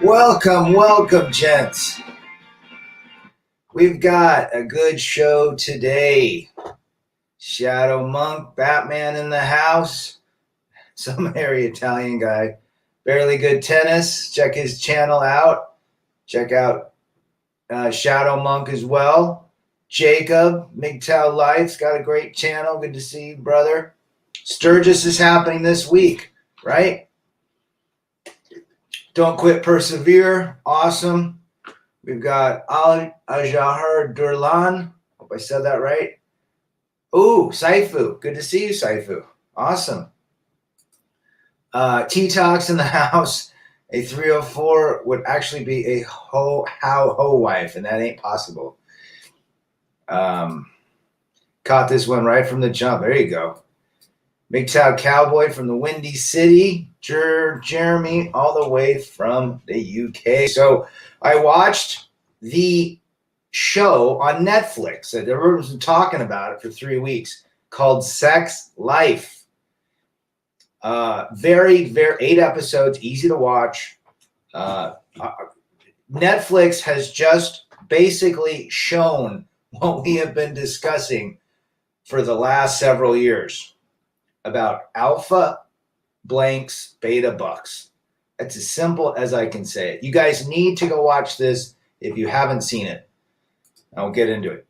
Welcome, gents. We've got a good show today. Shadow Monk, Batman in the house, some hairy Italian guy, barely good tennis. Check his channel out. Check out Shadow Monk as well. Jacob, MGTOW Life's got a great channel. Good to see you, brother. Sturgis is happening this week, right? Don't Quit, Persevere. Awesome. We've got Al Ajahar Durlan. Hope I said that right. Ooh, Saifu. Good to see you, Saifu. Awesome. T-Talks in the house. A 304 would actually be a housewife, and that ain't possible. Caught this one right from the jump. There you go. MGTOW Cowboy from the Windy City. Jeremy all the way from the UK. So I watched the show on Netflix that everyone's been talking about it for 3 weeks called Sex Life. Very 8 episodes, easy to watch. Netflix has just basically shown what we have been discussing for the last several years about alpha blanks, beta bucks. That's as simple as I can say it. You guys need to go watch this if you haven't seen it. I'll get into it.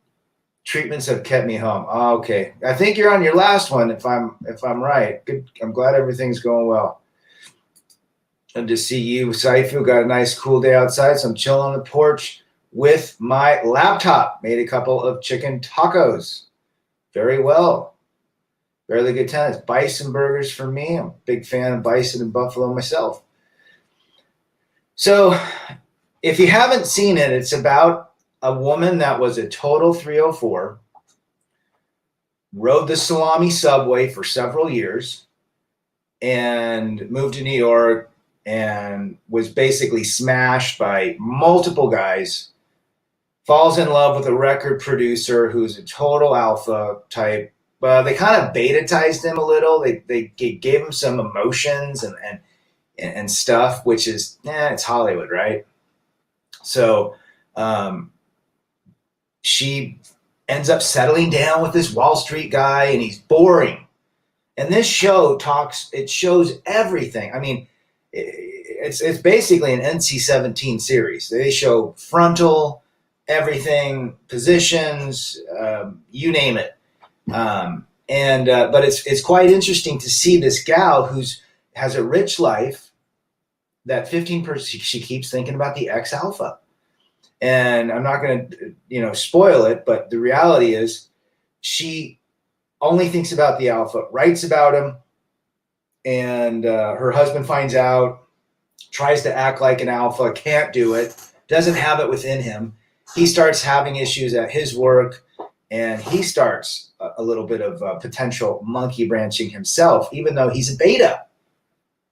Treatments have kept me home. Oh, okay. I think you're on your last one if I'm right. Good. I'm glad everything's going well. Good to see you, Saifu. Got a nice cool day outside, so I'm chilling on the porch with my laptop. Made a couple of chicken tacos. Very well. Barely good tennis. Bison burgers for me. I'm a big fan of bison and buffalo myself. So if you haven't seen it, it's about a woman that was a total 304, rode the salami subway for several years, and moved to New York and was basically smashed by multiple guys, falls in love with a record producer who's a total alpha type. They kind of beta-tized him a little. They gave him some emotions and stuff, which is, it's Hollywood, right? So she ends up settling down with this Wall Street guy, and he's boring. And this show shows everything. I mean, it's basically an NC-17 series. They show frontal, everything, positions, you name it. But it's quite interesting to see this gal has a rich life. That 15%, she keeps thinking about the ex-alpha. And I'm not going to, spoil it, but the reality is she only thinks about the alpha, writes about him, and her husband finds out, tries to act like an alpha, can't do it, doesn't have it within him. He starts having issues at his work, and he starts a little bit of potential monkey branching himself, even though he's a beta,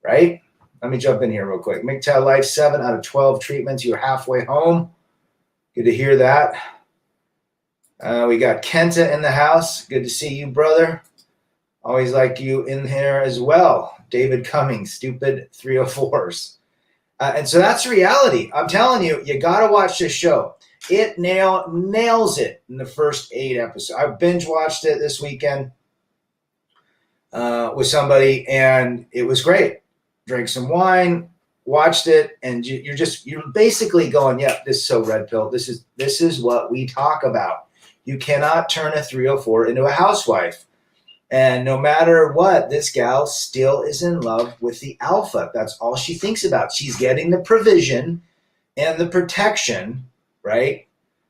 right? Let me jump in here real quick. MGTOW Life, 7 out of 12 treatments. You're halfway home. Good to hear that. We got Kenta in the house. Good to see you, brother. Always like you in here as well. David Cummings, stupid 304s. And so that's reality. I'm telling you, you got to watch this show. It nails it in the first 8 episodes. I binge watched it this weekend with somebody, and it was great. Drank some wine, watched it, and you're basically going, yeah, this is so red pill. This is what we talk about. You cannot turn a 304 into a housewife. And no matter what, this gal still is in love with the alpha. That's all she thinks about. She's getting the provision and the protection, right,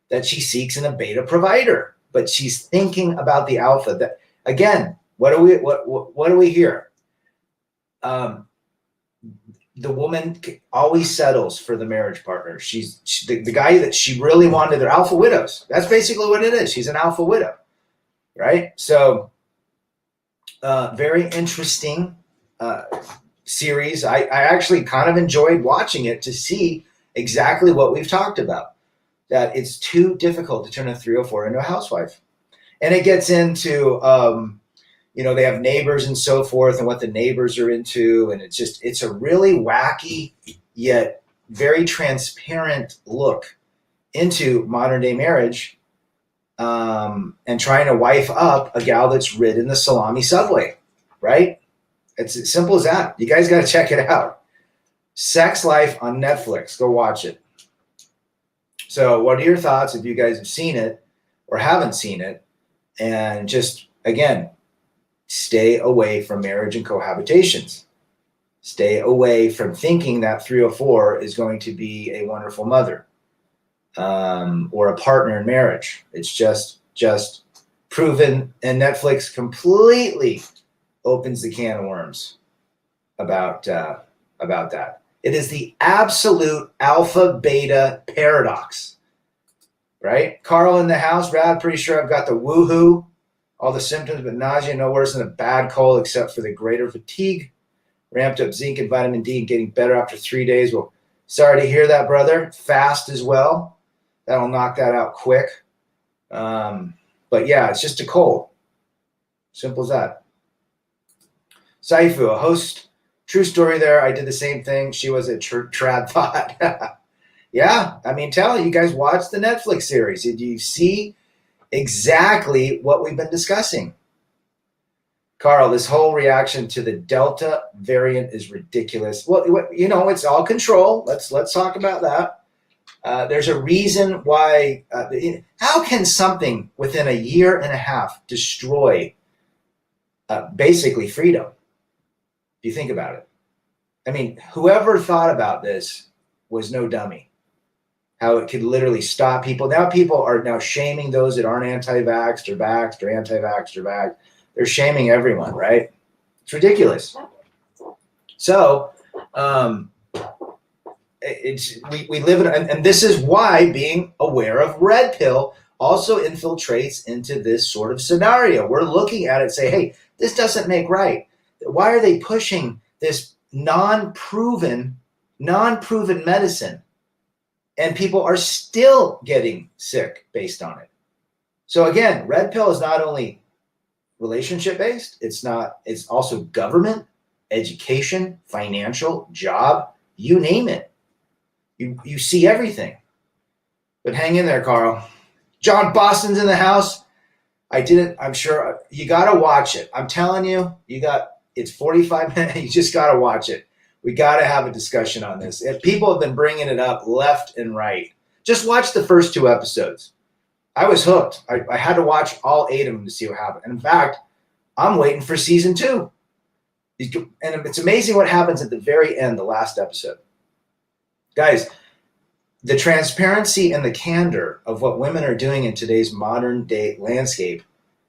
that she seeks in a beta provider. But she's thinking about the alpha. That again, what do we hear? The woman always settles for the marriage partner. The guy that she really wanted. They're alpha widows. That's basically what it is. She's an alpha widow, right? So very interesting series. I actually kind of enjoyed watching it to see exactly what we've talked about, that it's too difficult to turn a 304 into a housewife. And it gets into, they have neighbors and so forth and what the neighbors are into. And it's a really wacky yet very transparent look into modern day marriage, and trying to wife up a gal that's ridden the salami subway, right? It's as simple as that. You guys got to check it out. Sex Life on Netflix. Go watch it. So what are your thoughts if you guys have seen it or haven't seen it? And just, again, stay away from marriage and cohabitations. Stay away from thinking that 304 is going to be a wonderful mother, or a partner in marriage. It's just proven, and Netflix completely opens the can of worms about that. It is the absolute alpha beta paradox, right? Carl in the house. Brad, pretty sure I've got the woohoo, all the symptoms, but nausea no worse than a bad cold except for the greater fatigue. Ramped up zinc and vitamin D and getting better after 3 days. Well, sorry to hear that, brother. Fast as well. That'll knock that out quick. But yeah, it's just a cold. Simple as that. Saifu, a host. True story there. I did the same thing. She was a trad thought. Yeah, I mean, you guys watch the Netflix series. Did you see exactly what we've been discussing? Carl, this whole reaction to the Delta variant is ridiculous. Well, it's all control. Let's talk about that. There's a reason why. How can something within a year and a half destroy basically freedom? If you think about it. I mean, whoever thought about this was no dummy. How it could literally stop people. Now people are now shaming those that aren't anti-vaxxed or vaxxed or anti-vaxxed or vaxxed. They're shaming everyone, right? It's ridiculous. So we live in, and this is why being aware of red pill also infiltrates into this sort of scenario. We're looking at it, say, hey, this doesn't make right. Why are they pushing this non-proven medicine? And people are still getting sick based on it. So again, red pill is not only relationship based, it's also government, education, financial, job, you name it. You see everything. But hang in there, Carl. John Boston's in the house. I'm sure you got to watch it. I'm telling you, it's 45 minutes. You just got to watch it. We got to have a discussion on this. If people have been bringing it up left and right. Just watch the first 2 episodes. I was hooked. I had to watch all 8 of them to see what happened. And in fact, I'm waiting for season 2. And it's amazing what happens at the very end, the last episode. Guys, the transparency and the candor of what women are doing in today's modern day landscape,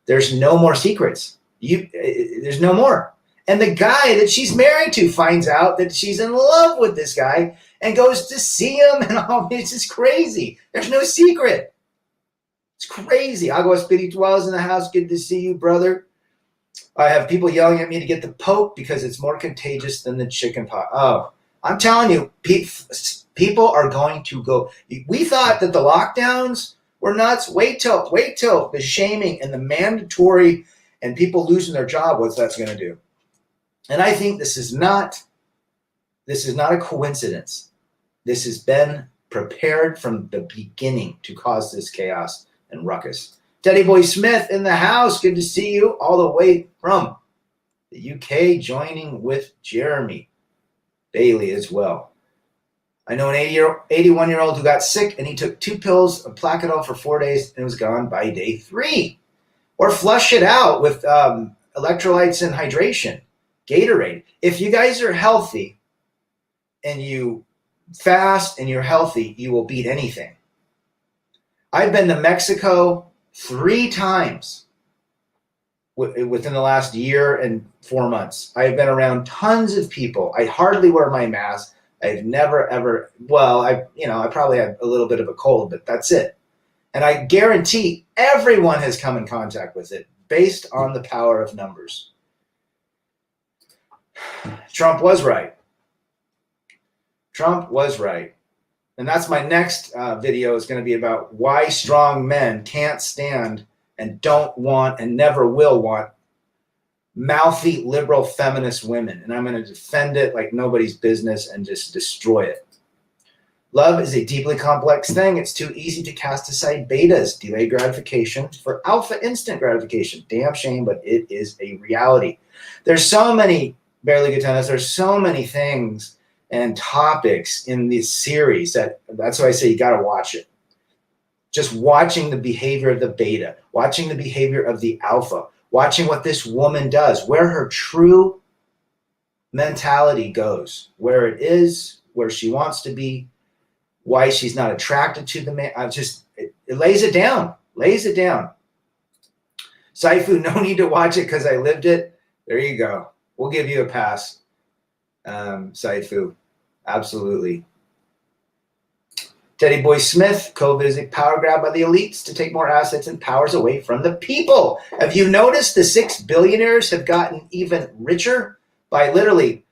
there's no more secrets. There's no more. And the guy that she's married to finds out that she's in love with this guy and goes to see him, and all. It's just crazy. There's no secret. It's crazy. Agua Espiritual's in the house. Good to see you, brother. I have people yelling at me to get the Pope because it's more contagious than the chicken pox. Oh, I'm telling you, people are going to go. We thought that the lockdowns were nuts. Wait till the shaming and the mandatory and people losing their job, what that's going to do. And I think this is not a coincidence. This has been prepared from the beginning to cause this chaos and ruckus. Teddy Boy Smith in the house. Good to see you all the way from the UK, joining with Jeremy Bailey as well. I know an 81-year-old who got sick and he took 2 pills of Plaquenil for 4 days and was gone by day 3. Or flush it out with electrolytes and hydration. Gatorade. If you guys are healthy and you fast and you're healthy, you will beat anything. I've been to Mexico 3 times within the last year and 4 months. I've been around tons of people. I hardly wear my mask. I've never ever, I probably had a little bit of a cold, but that's it. And I guarantee everyone has come in contact with it based on the power of numbers. Trump was right. Trump was right. And that's my next video is going to be about why strong men can't stand and don't want and never will want mouthy liberal feminist women, and I'm going to defend it like nobody's business and just destroy it. Love is a deeply complex thing. It's too easy to cast aside betas, delayed gratification, for alpha instant gratification. Damn shame, but it is a reality. There's so many, Barely Good Tennis, there's so many things and topics in this series that's why I say you got to watch it. Just watching the behavior of the beta, watching the behavior of the alpha, watching what this woman does, where her true mentality goes, where it is, where she wants to be, why she's not attracted to the man. It lays it down, Saifu, no need to watch it because I lived it. There you go. We'll give you a pass, Saifu. Absolutely. Teddy Boy Smith, COVID is a power grab by the elites to take more assets and powers away from the people. Have you noticed the 6 billionaires have gotten even richer by literally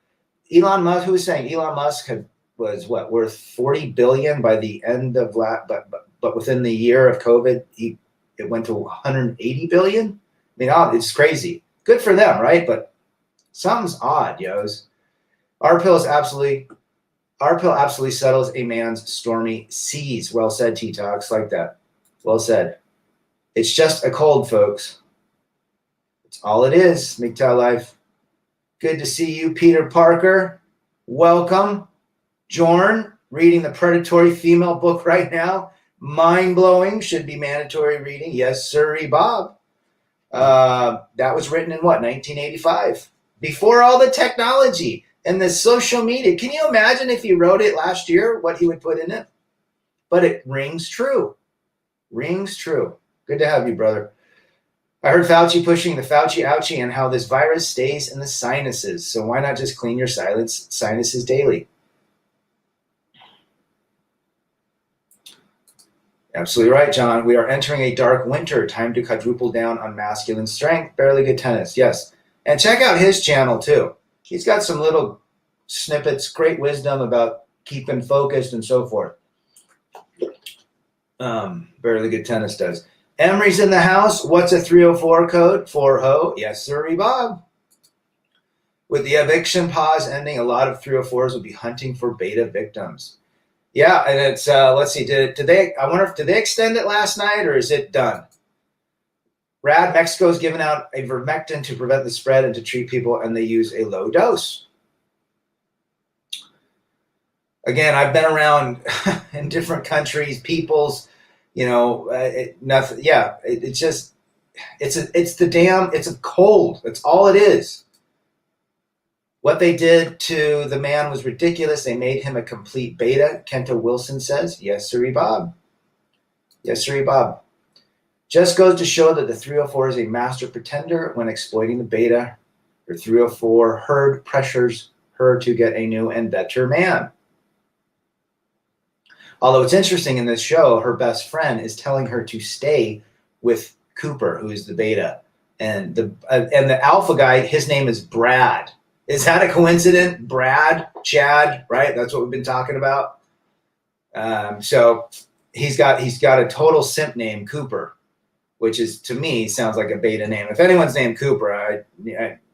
Elon Musk? Who was saying Elon Musk was worth 40 billion by the end of but within the year of COVID, it went to 180 billion. I mean, it's crazy. Good for them, right? But something's odd, yos. Our pill absolutely settles a man's stormy seas. Well said, T-Talks. Like that. Well said. It's just a cold, folks. It's all it is. MGTOW Life. Good to see you, Peter Parker. Welcome. Jorn, reading the predatory female book right now. Mind-blowing. Should be mandatory reading. Yes, sirree, Bob. That was written in what, 1985? Before all the technology and the social media. Can you imagine if he wrote it last year, what he would put in it? But it rings true. Rings true. Good to have you, brother. I heard Fauci pushing the Fauci ouchie and how this virus stays in the sinuses. So why not just clean your sinuses daily? Absolutely right, John. We are entering a dark winter. Time to quadruple down on masculine strength. Barely Good Tennis. Yes. And check out his channel, too. He's got some little snippets, great wisdom about keeping focused and so forth. Barely Good Tennis does. Emery's in the house. What's a 304 code? 4-ho. Yes, sir, Bob. With the eviction pause ending, a lot of 304s will be hunting for beta victims. Yeah, and it's let's see. Did they extend it last night or is it done? Rad, Mexico's given out a vermectin to prevent the spread and to treat people, and they use a low dose. Again, I've been around in different countries, peoples, nothing. Yeah, it's a cold. That's all it is. What they did to the man was ridiculous. They made him a complete beta. Kenta Wilson says, yes, sirree, Bob. Yes, sirree, Bob. Just goes to show that the 304 is a master pretender when exploiting the beta. Her 304 herd pressures her to get a new and better man. Although it's interesting in this show, her best friend is telling her to stay with Cooper, who is the beta. And the alpha guy, his name is Brad. Is that a coincidence? Brad, Chad, right? That's what we've been talking about. So he's got a total simp name, Cooper, which is, to me, sounds like a beta name. If anyone's named Cooper,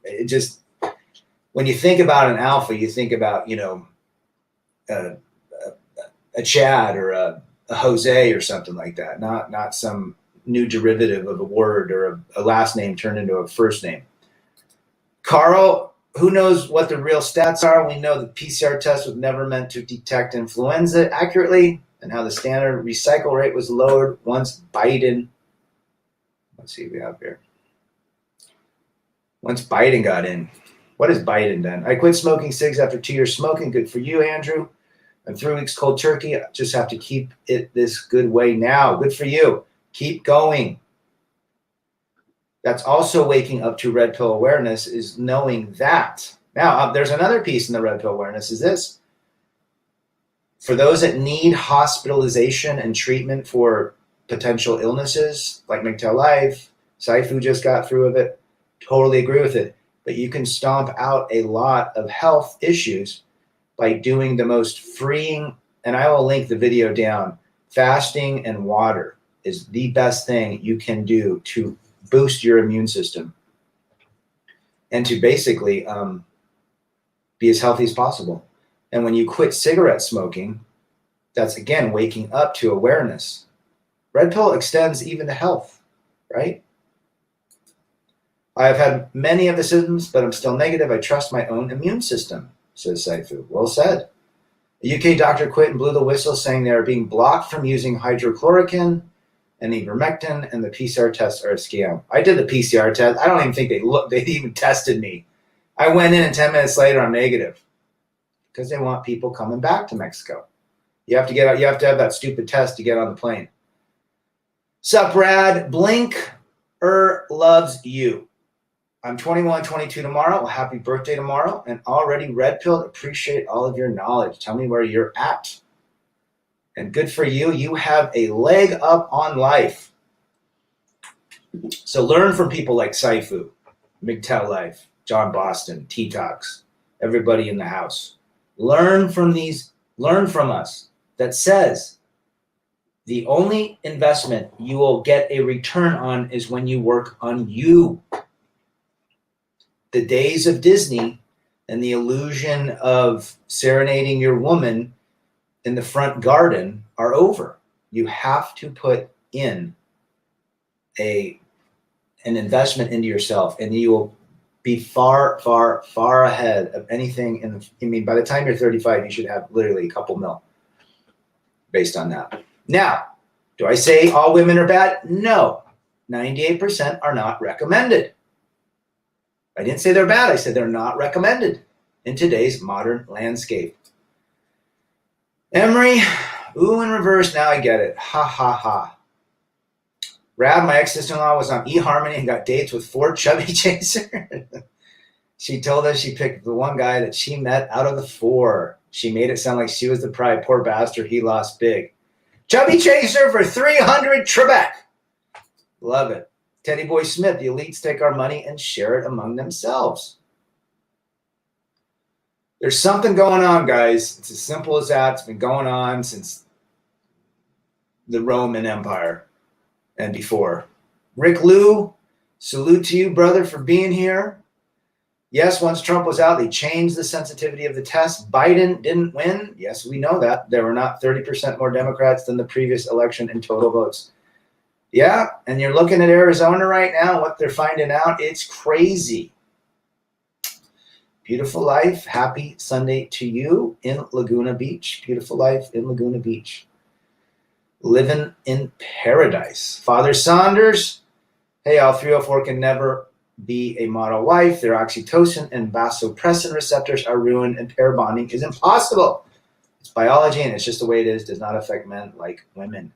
it just, when you think about an alpha, you think about, a Chad or a Jose or something like that, not some new derivative of a word or a last name turned into a first name. Carl, who knows what the real stats are? We know the PCR test was never meant to detect influenza accurately and how the standard recycle rate was lowered once Biden, let's see what we have here. Once Biden got in. What has Biden done? I quit smoking cigs after 2 years smoking. Good for you, Andrew. I'm 3 weeks cold turkey. I just have to keep it this good way now. Good for you. Keep going. That's also waking up to red pill awareness, is knowing that. Now, there's another piece in the red pill awareness is this. For those that need hospitalization and treatment for potential illnesses, like MGTOW Life, Saifu just got through with it, totally agree with it. But you can stomp out a lot of health issues by doing the most freeing, and I will link the video down, fasting and water is the best thing you can do to boost your immune system. and to basically be as healthy as possible. And when you quit cigarette smoking, that's again waking up to awareness. Red pill extends even to health, right? I have had many of the symptoms, but I'm still negative. I trust my own immune system, says Saifu. Well said. A UK doctor quit and blew the whistle, saying they are being blocked from using hydrochloroquine and ivermectin, and the PCR tests are a scam. I did the PCR test. I don't even think they even tested me. I went in and 10 minutes later, I'm negative because they want people coming back to Mexico. You have to get out. You have to have that stupid test to get on the plane. Sup, Brad? Blinker loves you. I'm 21, 22 tomorrow. Well, happy birthday tomorrow. And already red pilled. Appreciate all of your knowledge. Tell me where you're at. And good for you. You have a leg up on life. So learn from people like Saifu, MGTOW Life, John Boston, T-Tox, everybody in the house. Learn from us that says the only investment you will get a return on is when you work on you. The days of Disney and the illusion of serenading your woman in the front garden are over. You have to put in an investment into yourself, and you will be far, far, far ahead of anything. By the time you're 35, you should have literally a couple mil based on that. Now, do I say all women are bad? No. 98% are not recommended. I didn't say they're bad. I said they're not recommended in today's modern landscape. Emery, ooh, in reverse. Now I get it. Ha, ha, ha. Rab, my ex-sister-in-law, was on eHarmony and got dates with 4 chubby chasers. She told us she picked the one guy that she met out of the 4. She made it sound like she was the pride. Poor bastard, he lost big. Chubby chaser for 300 Trebek. Love it. Teddy Boy Smith, the elites take our money and share it among themselves. There's something going on, guys. It's as simple as that. It's been going on since the Roman Empire and before. Rick Lou, salute to you, brother, for being here. Yes, once Trump was out, they changed the sensitivity of the test. Biden didn't win. Yes, we know that. There were not 30% more Democrats than the previous election in total votes. Yeah, and you're looking at Arizona right now, what they're finding out. It's crazy. Beautiful life. Happy Sunday to you in Laguna Beach. Beautiful life in Laguna Beach. Living in paradise. Father Saunders, hey, all 304 can never be a model wife. Their oxytocin and vasopressin receptors are ruined, and pair bonding is impossible. It's biology, and it's just the way it is. Does not affect men like women.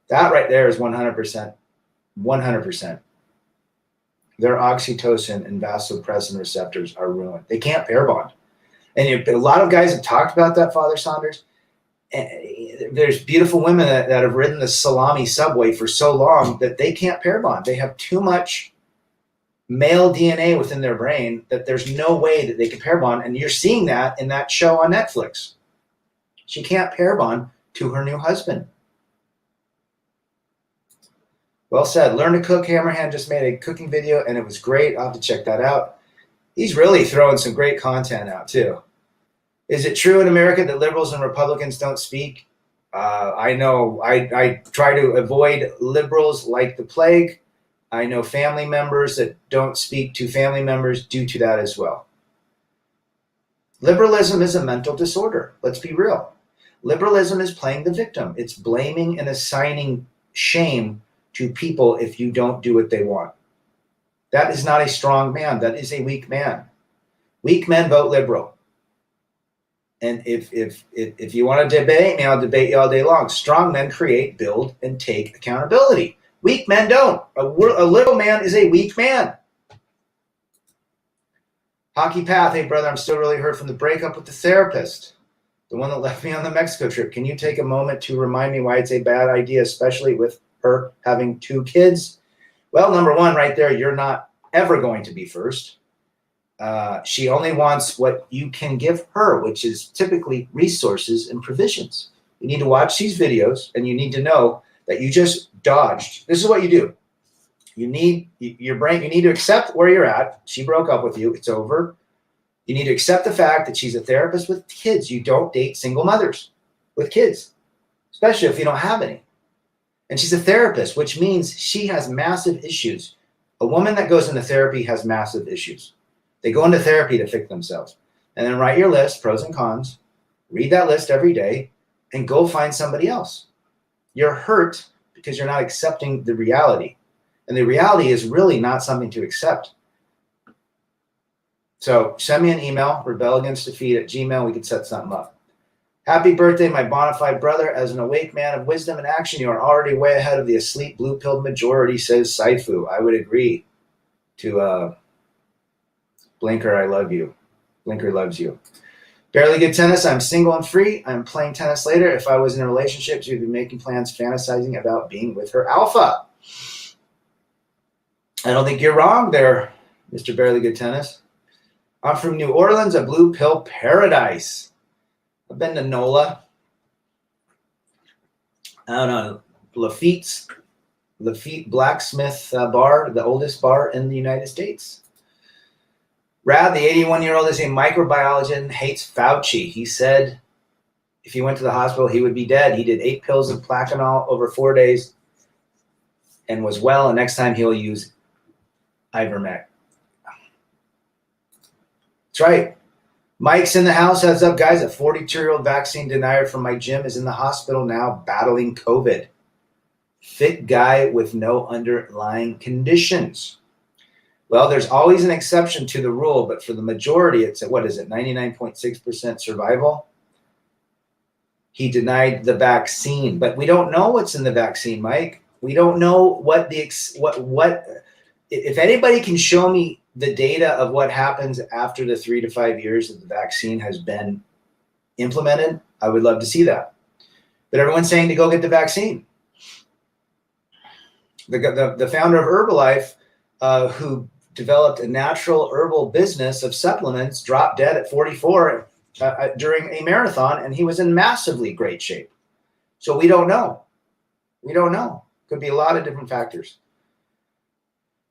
That right there is 100%. 100%. Their oxytocin and vasopressin receptors are ruined. They can't pair bond. And a lot of guys have talked about that, Father Saunders. There's beautiful women that have ridden the salami subway for so long that they can't pair bond. They have too much male DNA within their brain that there's no way that they can pair bond. And you're seeing that in that show on Netflix. She can't pair bond to her new husband. Well said. Learn to cook. Hammerhand just made a cooking video, and it was great. I'll have to check that out. He's really throwing some great content out, too. Is it true in America that liberals and Republicans don't speak? I know I try to avoid liberals like the plague. I know family members that don't speak to family members due to that as well. Liberalism is a mental disorder. Let's be real. Liberalism is playing the victim. It's blaming and assigning shame to people if you don't do what they want. That is not a strong man. That is a weak man. Weak men vote liberal. And if you want to debate me, I'll debate you all day long. Strong men create, build, and take accountability. Weak men don't. A little man is a weak man. Hockey Path, hey brother, I'm still really hurt from the breakup with the therapist, the one that left me on the Mexico trip. Can you take a moment to remind me why it's a bad idea, especially with her having 2 kids? Well, number one, right there, you're not ever going to be first. She only wants what you can give her, which is typically resources and provisions. You need to watch these videos, and you need to know that you just dodged. This is what you do. your brain, you need to accept where you're at. She broke up with you. It's over. You need to accept the fact that she's a therapist with kids. You don't date single mothers with kids, especially if you don't have any. And she's a therapist, which means she has massive issues. A woman that goes into therapy has massive issues. They go into therapy to fix themselves. And then write your list, pros and cons, read that list every day, and go find somebody else. You're hurt because you're not accepting the reality. And the reality is really not something to accept. So send me an email, rebelagainstdefeat@gmail. We can set something up. Happy birthday, my bona fide brother. As an awake man of wisdom and action, you are already way ahead of the asleep blue-pilled majority, says Saifu. I would agree to Blinker, I love you. Blinker loves you. Barely good tennis. I'm single and free. I'm playing tennis later. If I was in a relationship, she'd be making plans, fantasizing about being with her alpha. I don't think you're wrong there, Mr. Barely Good Tennis. I'm from New Orleans, a blue pill paradise. I've been to NOLA. I don't know, Lafitte's Blacksmith Bar, the oldest bar in the United States. Rad, the 81-year-old, is a microbiologist and hates Fauci. He said if he went to the hospital, he would be dead. He did 8 pills of Plaquenil over 4 days and was well, and next time he'll use Ivermectin. That's right. Mike's in the house. Heads up, guys. A 42-year-old vaccine denier from my gym is in the hospital now battling COVID. Fit guy with no underlying conditions. Well, there's always an exception to the rule, but for the majority, it's 99.6% survival. He denied the vaccine, but we don't know what's in the vaccine, Mike. We don't know what if anybody can show me the data of what happens after the 3 to 5 years that the vaccine has been implemented, I would love to see that. But everyone's saying to go get the vaccine. The founder of Herbalife, who developed a natural herbal business of supplements, dropped dead at 44 during a marathon, and he was in massively great shape. So we don't know. We don't know. Could be a lot of different factors.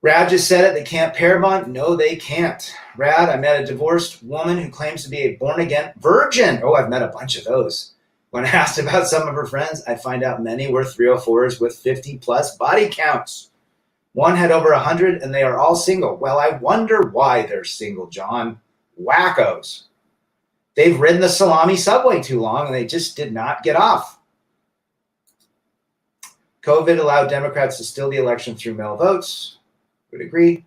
Rad just said it. They can't pair bond. No, they can't. Rad, I met a divorced woman who claims to be a born-again virgin. Oh, I've met a bunch of those. When asked about some of her friends, I find out many were 304s with 50-plus body counts. One had over 100, and they are all single. Well, I wonder why they're single, John. Wackos. They've ridden the salami subway too long, and they just did not get off. COVID allowed Democrats to steal the election through mail votes. Would agree.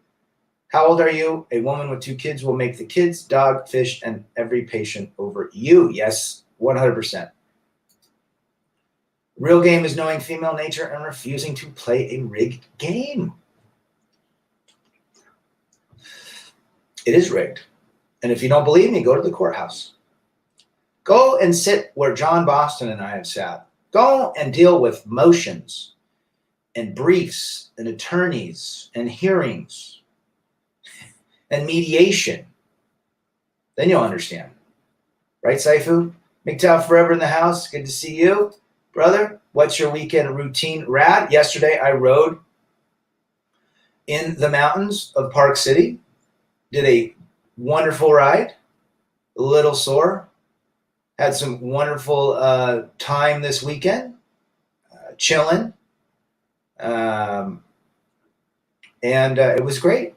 How old are you? A woman with 2 kids will make the kids, dog, fish, and every patient over you. Yes, 100%. Real game is knowing female nature and refusing to play a rigged game. It is rigged. And if you don't believe me, go to the courthouse. Go and sit where John Boston and I have sat. Go and deal with motions and briefs and attorneys and hearings and mediation. Then you'll understand. Right, Saifu? MGTOW forever in the house. Good to see you. Brother, what's your weekend routine? Rad. Yesterday I rode in the mountains of Park City. Did a wonderful ride. A little sore. Had some wonderful time this weekend. Chilling. And it was great.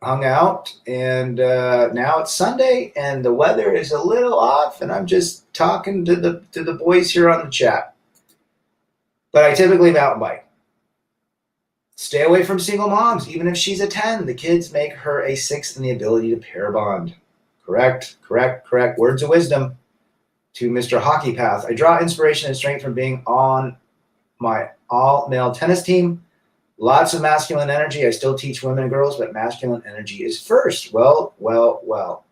Hung out, and now it's Sunday, and the weather is a little off, and I'm just talking to the boys here on the chat. But I typically mountain bike. Stay away from single moms, even if she's a 10. The kids make her a 6 in the ability to pair bond. Correct. Words of wisdom to Mr. Hockey Path. I draw inspiration and strength from being on my all-male tennis team. Lots of masculine energy. I still teach women and girls, but masculine energy is first. Well.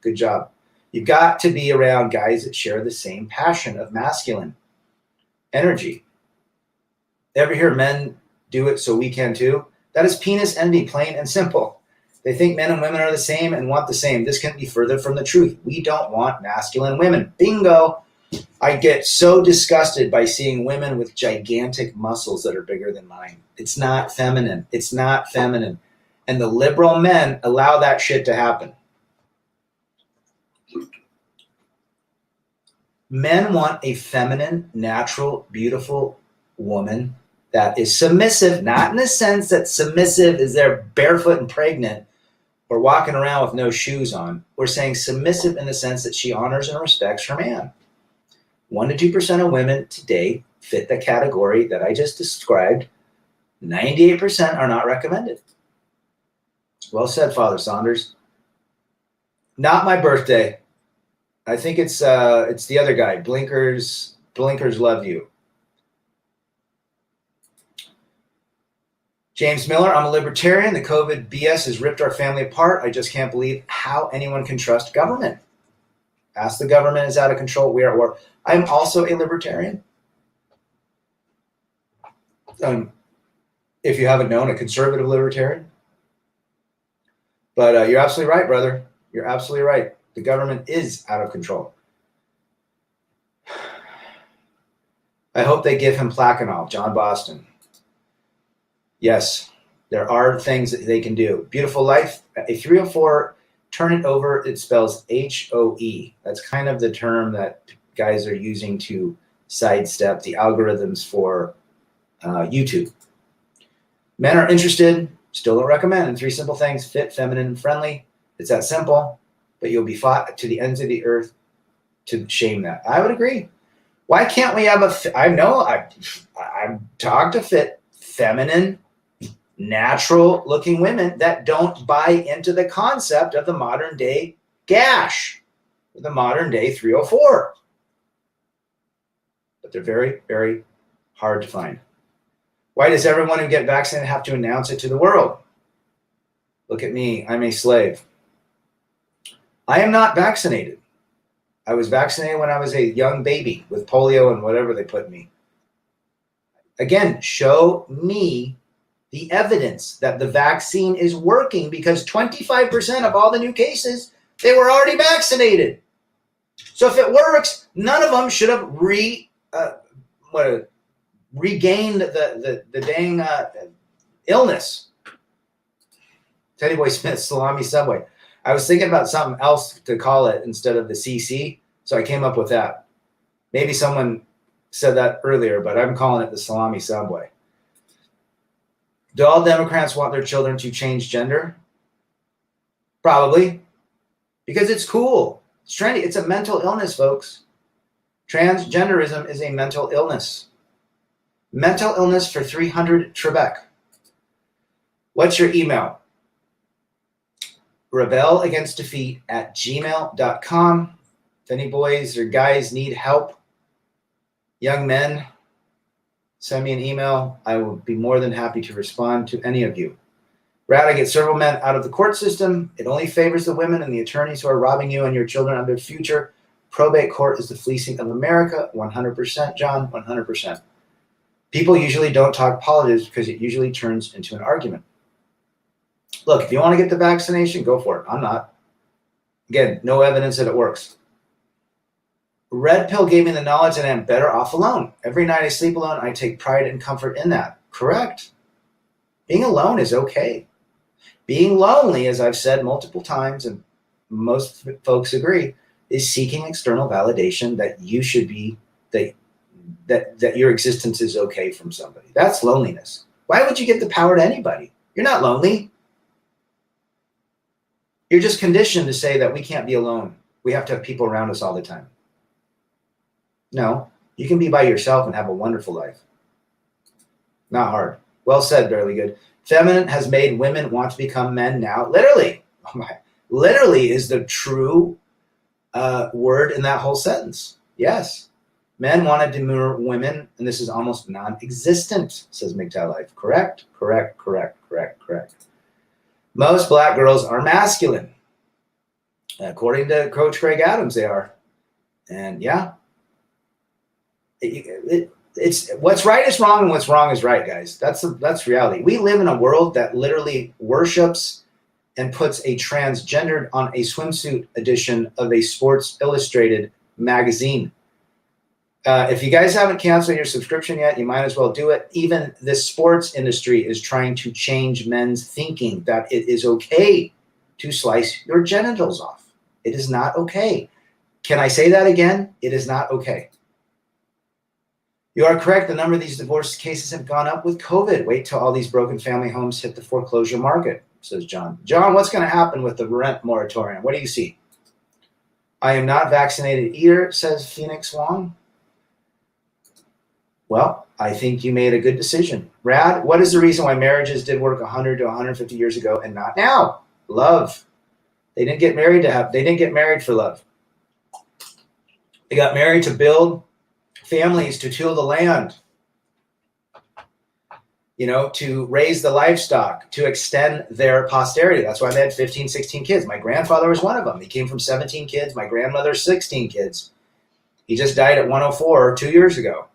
Good job. You've got to be around guys that share the same passion of masculine energy. Ever hear men do it so we can too? That is penis envy, plain and simple. They think men and women are the same and want the same. This can't be further from the truth. We don't want masculine women. Bingo. I get so disgusted by seeing women with gigantic muscles that are bigger than mine. It's not feminine. It's not feminine. And the liberal men allow that shit to happen. Men want a feminine, natural, beautiful woman that is submissive, not in the sense that submissive is they're barefoot and pregnant or walking around with no shoes on. We're saying submissive in the sense that she honors and respects her man. 1% to 2% of women today fit the category that I just described. 98% are not recommended. Well said, Father Saunders. Not my birthday. I think it's the other guy. Blinkers love you. James Miller, I'm a libertarian. The COVID BS has ripped our family apart. I just can't believe how anyone can trust government. Ask the government is out of control. We are at war. I'm also a libertarian. If you haven't known, a conservative libertarian. But you're absolutely right, brother. You're absolutely right. The government is out of control. I hope they give him Plaquenil, John Boston. Yes, there are things that they can do. Beautiful life. A 304, turn it over. It spells HOE. That's kind of the term that guys are using to sidestep the algorithms for YouTube. Men are interested. Still don't recommend. And 3 simple things: fit, feminine, and friendly. It's that simple, but you'll be fought to the ends of the earth to shame that. I would agree. Why can't we have I've talked to fit, feminine, natural looking women that don't buy into the concept of the modern day gash, the modern day 304. But they're very, very hard to find. Why does everyone who gets vaccinated have to announce it to the world? Look at me. I'm a slave. I am not vaccinated. I was vaccinated when I was a young baby with polio and whatever they put in me. Again, show me the evidence that the vaccine is working, because 25% of all the new cases, they were already vaccinated. So if it works, none of them should have regained the dang illness. Teddy Boy Smith, Salami Subway. I was thinking about something else to call it instead of the CC, so I came up with that. Maybe someone said that earlier, but I'm calling it the Salami Subway. Do all Democrats want their children to change gender? Probably, because it's cool. It's trendy. It's a mental illness, folks. Transgenderism is a mental illness. Mental illness for 300 Trebek. What's your email? rebelagainstdefeat@gmail.com. If any boys or guys need help, young men, send me an email. I will be more than happy to respond to any of you. Rather get several men out of the court system. It only favors the women and the attorneys who are robbing you and your children of their future. Probate court is the fleecing of America. 100%, John, 100%. People usually don't talk politics because it usually turns into an argument. Look, if you want to get the vaccination, go for it. I'm not. Again, no evidence that it works. Red pill gave me the knowledge that I'm better off alone. Every night I sleep alone, I take pride and comfort in that. Correct. Being alone is okay. Being lonely, as I've said multiple times, and most folks agree, is seeking external validation that you should be, that your existence is okay from somebody. That's loneliness. Why would you give the power to anybody? You're not lonely. You're just conditioned to say that we can't be alone. We have to have people around us all the time. No, you can be by yourself and have a wonderful life. Not hard. Well said, Barely Good. Feminine has made women want to become men now. Literally. Oh my. Literally is the true word in that whole sentence. Yes. Men want to demur women, and this is almost non-existent, says MGTOW Life. Correct, correct, correct, correct, correct. Most black girls are masculine. According to Coach Craig Adams, they are. And yeah, it's what's right is wrong and what's wrong is right, guys. That's reality. We live in a world that literally worships and puts a transgendered on a swimsuit edition of a Sports Illustrated magazine. If you guys haven't canceled your subscription yet, you might as well do it. Even the sports industry is trying to change men's thinking that it is okay to slice your genitals off. It is not okay. Can I say that again? It is not okay. You are correct. The number of these divorce cases have gone up with COVID. Wait till all these broken family homes hit the foreclosure market, says John. John, what's going to happen with the rent moratorium? What do you see? I am not vaccinated either, says Phoenix Wong. Well, I think you made a good decision. Rad, what is the reason why marriages did work 100 to 150 years ago and not now? Love. They didn't get married they didn't get married for love. They got married to build families, to till the land, to raise the livestock, to extend their posterity. That's why they had 15, 16 kids. My grandfather was one of them. He came from 17 kids. My grandmother, 16 kids. He just died at 104 2 years ago.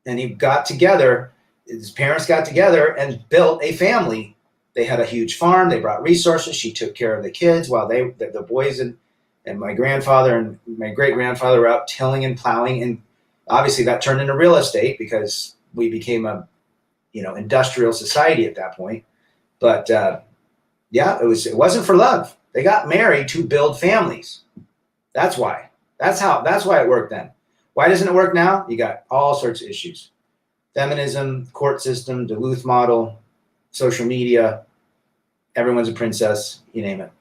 And he got together, his parents got together and built a family. They had a huge farm. They brought resources. She took care of the kids while the boys and my grandfather and my great-grandfather were out tilling and plowing. And obviously that turned into real estate because we became a, industrial society at that point. But it wasn't for love. They got married to build families. That's why. That's why it worked then. Why doesn't it work now? You got all sorts of issues. Feminism, court system, Duluth model, social media, everyone's a princess, you name it.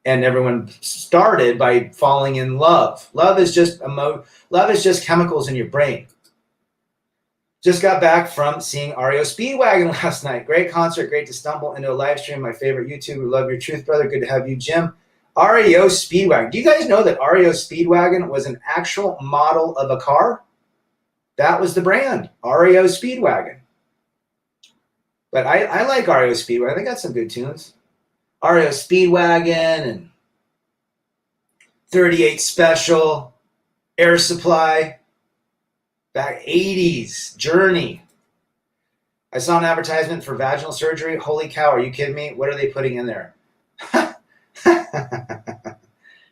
And everyone started by falling in love. Love is just chemicals in your brain. Just got back from seeing REO Speedwagon last night. Great concert, great to stumble into a live stream. My favorite YouTuber, love your truth, brother. Good to have you, Jim. REO Speedwagon. Do you guys know that REO Speedwagon was an actual model of a car? That was the brand, REO Speedwagon. But I like REO Speedwagon. They got some good tunes. REO Speedwagon and 38 Special, Air Supply, back 80s, Journey. I saw an advertisement for vaginal surgery. Holy cow, are you kidding me? What are they putting in there?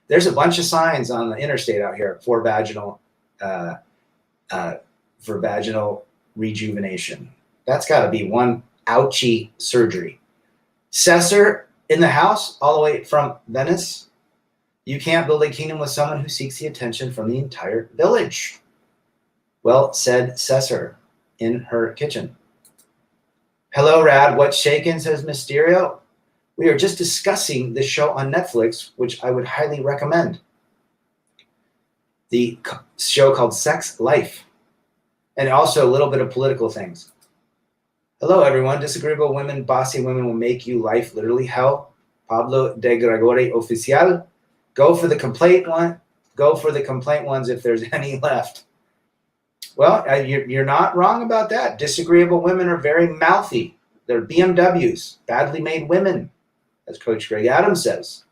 There's a bunch of signs on the interstate out here for vaginal rejuvenation. That's got to be one ouchie surgery. Cesar in the house, all the way from Venice. You can't build a kingdom with someone who seeks the attention from the entire village. Well said, Cesar in her kitchen. Hello, Rad. What's shaking, says Mysterio. We are just discussing this show on Netflix, which I would highly recommend. The show called Sex Life. And also a little bit of political things. Hello, everyone. Disagreeable women, bossy women will make you life literally hell. Pablo de Gregore Oficial. Go for the complaint one. Go for the complaint ones if there's any left. Well, you're not wrong about that. Disagreeable women are very mouthy. They're BMWs, badly made women, as Coach Greg Adams says.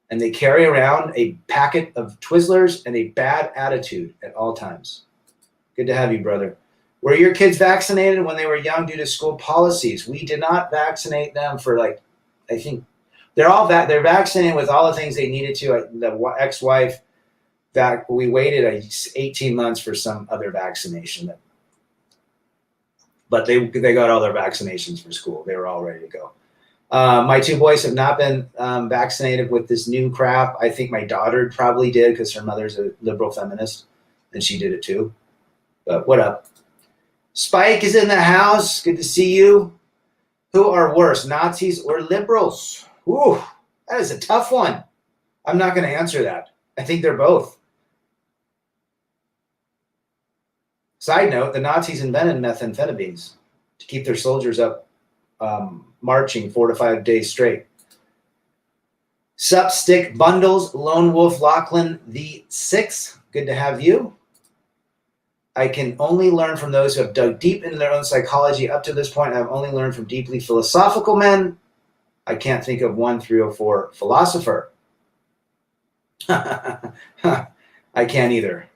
And they carry around a packet of Twizzlers and a bad attitude at all times. Good to have you, brother. Were your kids vaccinated when they were young due to school policies? We did not vaccinate them for I think they're vaccinated with all the things they needed to. The ex-wife, we waited 18 months for some other vaccination. But they got all their vaccinations for school. They were all ready to go. My two boys have not been vaccinated with this new crap. I think my daughter probably did because her mother's a liberal feminist, and she did it too. But what up? Spike is in the house. Good to see you. Who are worse, Nazis or liberals? Ooh, that is a tough one. I'm not going to answer that. I think they're both. Side note, the Nazis invented methamphetamines to keep their soldiers up marching 4 to 5 days straight. Sup, Stick Bundles, Lone Wolf Lachlan the 6th. Good to have you. I can only learn from those who have dug deep into their own psychology. Up to this point, I've only learned from deeply philosophical men. I can't think of 1304 philosopher. I can't either.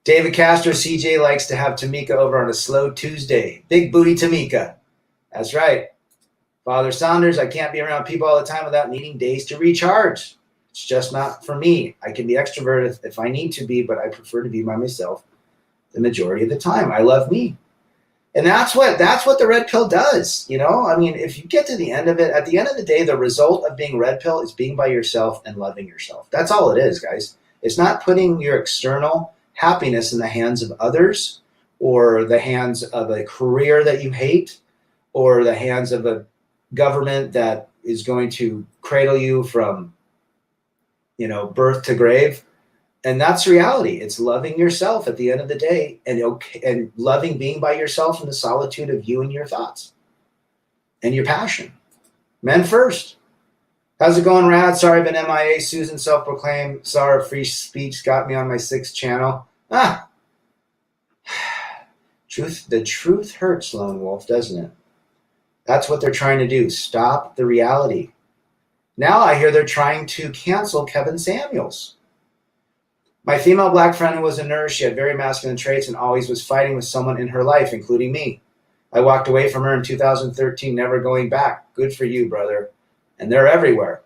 David Castro, CJ likes to have Tamika over on a slow Tuesday. Big booty Tamika. That's right. Father Saunders, I can't be around people all the time without needing days to recharge. It's just not for me. I can be extroverted if I need to be, but I prefer to be by myself the majority of the time. I love me. And that's what the red pill does. I mean, if you get to the end of it, at the end of the day, the result of being red pill is being by yourself and loving yourself. That's all it is, guys. It's not putting your external happiness in the hands of others or the hands of a career that you hate or the hands of a government that is going to cradle you from, birth to grave. And that's reality. It's loving yourself at the end of the day and loving being by yourself in the solitude of you and your thoughts and your passion. Men first. How's it going, Rad? Sorry, I've been MIA. Susan, self-proclaimed. Sorry, free speech got me on my 6th channel. The truth hurts, Lone Wolf, doesn't it? That's what they're trying to do. Stop the reality. Now I hear they're trying to cancel Kevin Samuels. My female black friend who was a nurse, she had very masculine traits and always was fighting with someone in her life, including me. I walked away from her in 2013, never going back. Good for you, brother. And they're everywhere.